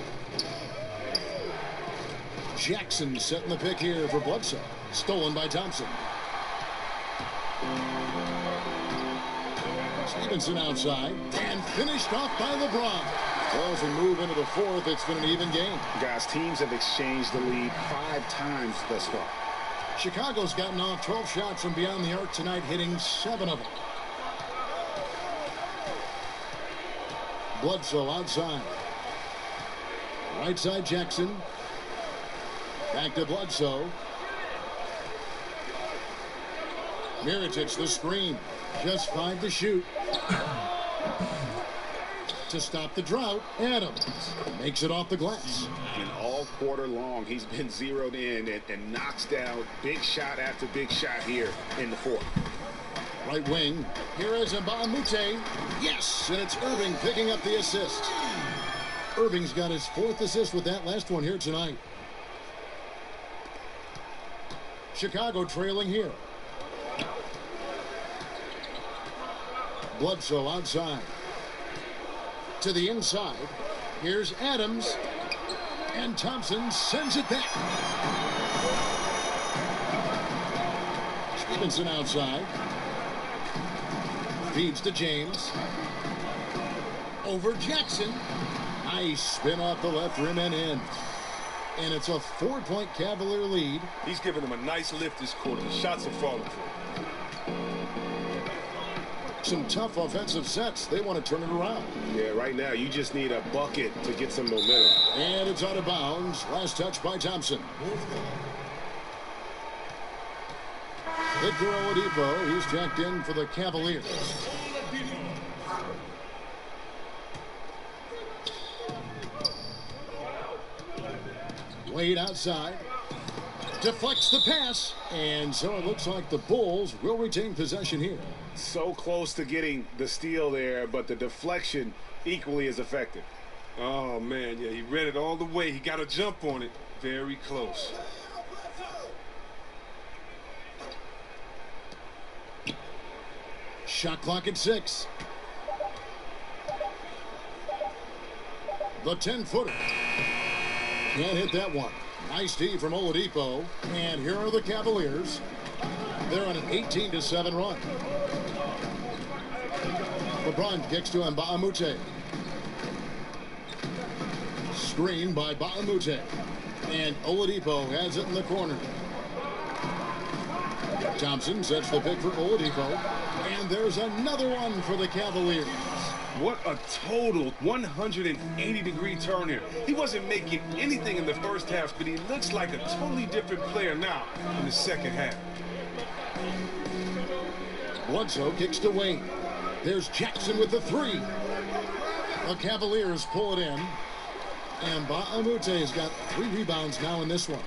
Jackson setting the pick here for Bledsoe. Stolen by Thompson. Stevenson outside and finished off by LeBron. Well, as we move into the fourth, it's been an even game. Guys, teams have exchanged the lead 5 times thus far. Chicago's gotten off 12 shots from beyond the arc tonight, hitting 7 of them. Bledsoe outside. Right side Jackson. Back to Bledsoe. Mirotic the screen. Just 5 to shoot. To stop the drought, Adams makes it off the glass. And all quarter long, he's been zeroed in and knocks down big shot after big shot here in the fourth. Right wing, here is Baamute. Yes, and it's Irving picking up the assist. Irving's got his 4th assist with that last one here tonight. Chicago trailing here. Bledsoe outside. To the inside. Here's Adams. And Thompson sends it back. Stevenson outside. Feeds to James. Over Jackson. Nice spin off the left rim and in. And it's a 4-point Cavalier lead. He's giving them a nice lift this quarter. The shots are falling for him. Some tough offensive sets. They want to turn it around. Yeah, right now you just need a bucket to get some momentum. And it's out of bounds. Last touch by Thompson. Victor Oladipo, he's checked in for the Cavaliers. Wade outside. Deflects the pass. And so it looks like the Bulls will retain possession here. So close to getting the steal there, but the deflection equally as effective. Oh, man, yeah, he read it all the way. He got a jump on it. Very close. Shot clock at 6. The 10-footer. Can't hit that one. Nice D from Oladipo. And here are the Cavaliers. They're on an 18-7 run. LeBron kicks to Baamute. Screen by Baamute. And Oladipo has it in the corner. Thompson sets the pick for Oladipo. And there's another one for the Cavaliers. What a total 180-degree turn here. He wasn't making anything in the first half, but he looks like a totally different player now in the second half. Bledsoe kicks to Wayne. There's Jackson with the 3. The Cavaliers pull it in. And Baamute has got 3 rebounds now in this one.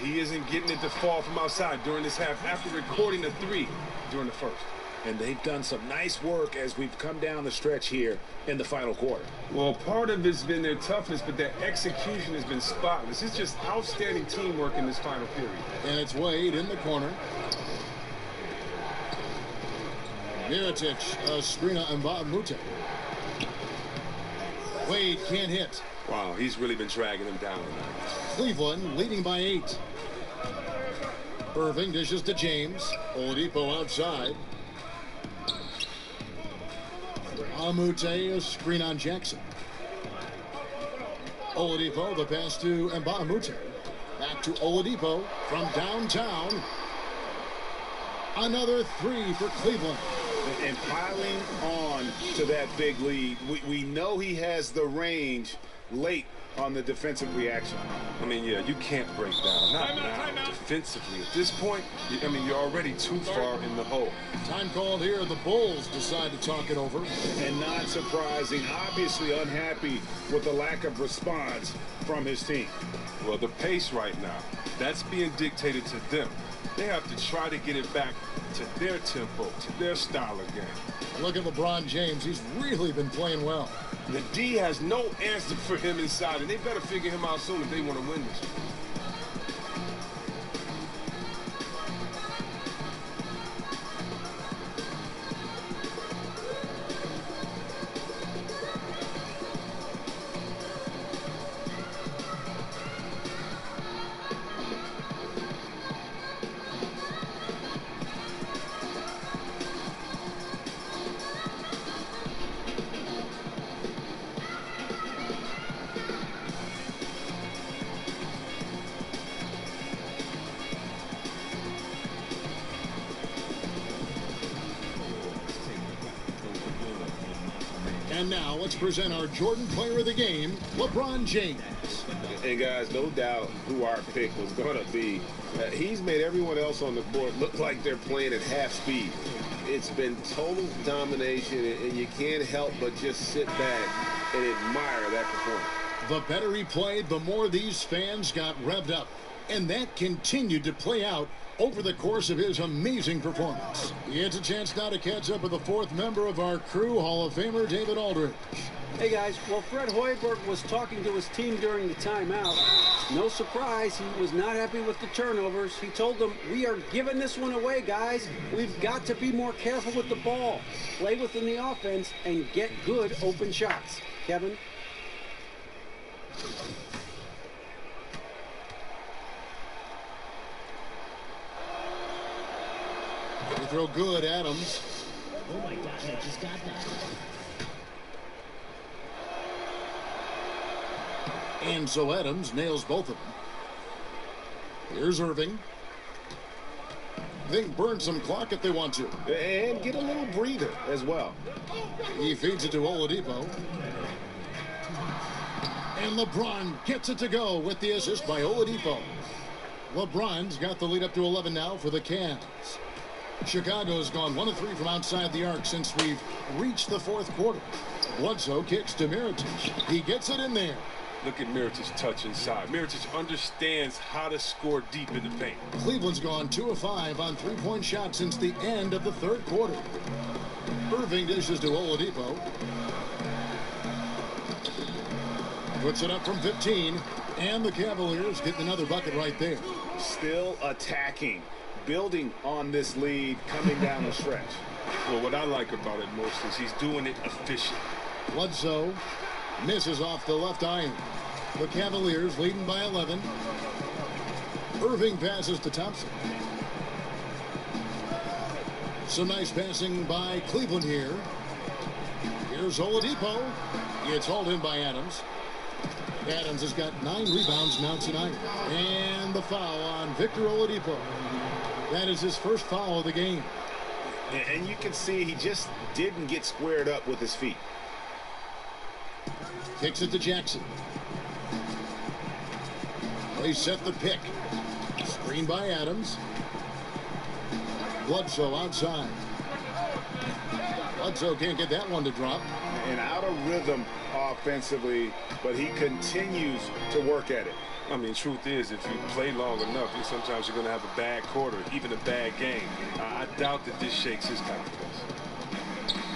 He isn't getting it to fall from outside during this half after recording a 3 during the first. And they've done some nice work as we've come down the stretch here in the final quarter. Well, part of it's been their toughness, but their execution has been spotless. It's just outstanding teamwork in this final period. And it's Wade in the corner. Mirotic, Skrina, and Baamute. Wade can't hit. Wow, he's really been dragging them down tonight. Cleveland leading by 8. Irving dishes to James. Oladipo outside. Baamute, a screen on Jackson. Oladipo, the pass to Baamute. Back to Oladipo from downtown. Another 3 for Cleveland. And piling on to that big lead, we know he has the range late on the defensive reaction. I mean, yeah, you can't break down. Not now. Defensively, at this point, I mean, you're already too far in the hole. Time called here. The Bulls decide to talk it over. And not surprising, obviously unhappy with the lack of response from his team. Well, the pace right now, that's being dictated to them. They have to try to get it back to their tempo, to their style of game. Look at LeBron James. He's really been playing well. The D has no answer for him inside, and they better figure him out soon if they want to win this. And now let's present our Jordan Player of the Game, LeBron James. And guys, no doubt who our pick was going to be. He's made everyone else on the court look like they're playing at half speed. It's been total domination, and you can't help but just sit back and admire that performance. The better he played, the more these fans got revved up. And that continued to play out over the course of his amazing performance. It's a chance now to catch up with the fourth member of our crew, Hall of Famer David Aldridge. Hey guys, well, Fred Hoiberg was talking to his team during the timeout. No surprise, he was not happy with the turnovers. He told them, we are giving this one away, guys. We've got to be more careful with the ball, play within the offense, and get good open shots. Kevin? They throw good, Adams. Oh my gosh, I just got that. And so Adams nails both of them. Here's Irving. They can burn some clock if they want to. And get a little breather as well. He feeds it to Oladipo. And LeBron gets it to go with the assist by Oladipo. LeBron's got the lead up to 11 now for the Cavs. Chicago's gone 1 of 3 from outside the arc since we've reached the fourth quarter. Bledsoe kicks to Mirotic. He gets it in there. Look at Mirotic's touch inside. Mirotic understands how to score deep in the paint. Cleveland's gone 2 of 5 on three-point shots since the end of the third quarter. Irving dishes to Oladipo. Puts it up from 15. And the Cavaliers get another bucket right there. Still attacking, building on this lead coming down the stretch. Well, what I like about it most is he's doing it efficient. Bledsoe misses off the left iron. The Cavaliers leading by 11. Irving passes to Thompson. Some nice passing by Cleveland here. Here's Oladipo. It's hauled in by Adams. Adams has got 9 rebounds now tonight. And the foul on Victor Oladipo. That is his first foul of the game. And you can see he just didn't get squared up with his feet. Kicks it to Jackson. They set the pick. Screen by Adams. Bledsoe outside. Bledsoe can't get that one to drop. And out of rhythm offensively, but he continues to work at it. I mean, truth is, if you play long enough, sometimes you're going to have a bad quarter, even a bad game. I doubt that this shakes his confidence.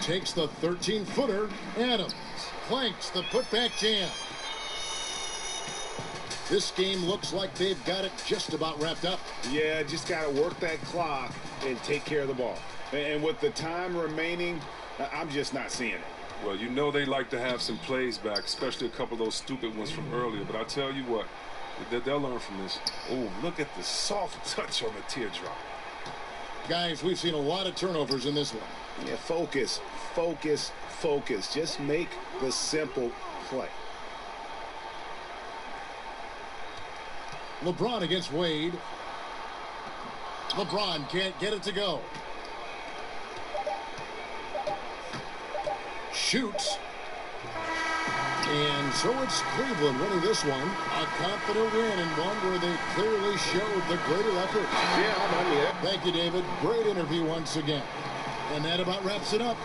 Takes the 13-footer. Adams clanks the putback jam. This game looks like they've got it just about wrapped up. Yeah, just got to work that clock and take care of the ball. And with the time remaining, I'm just not seeing it. Well, you know they like to have some plays back, especially a couple of those stupid ones from earlier. But I tell you what, they'll learn from this. Oh, look at the soft touch on the teardrop. Guys, we've seen a lot of turnovers in this one. Yeah, focus, focus, focus. Just make the simple play. LeBron against Wade. LeBron can't get it to go. Shoots. And so it's Cleveland winning this one. A confident win and one where they clearly showed the greater effort. Yeah, I mean, Thank you, David. Great interview once again. And that about wraps it up.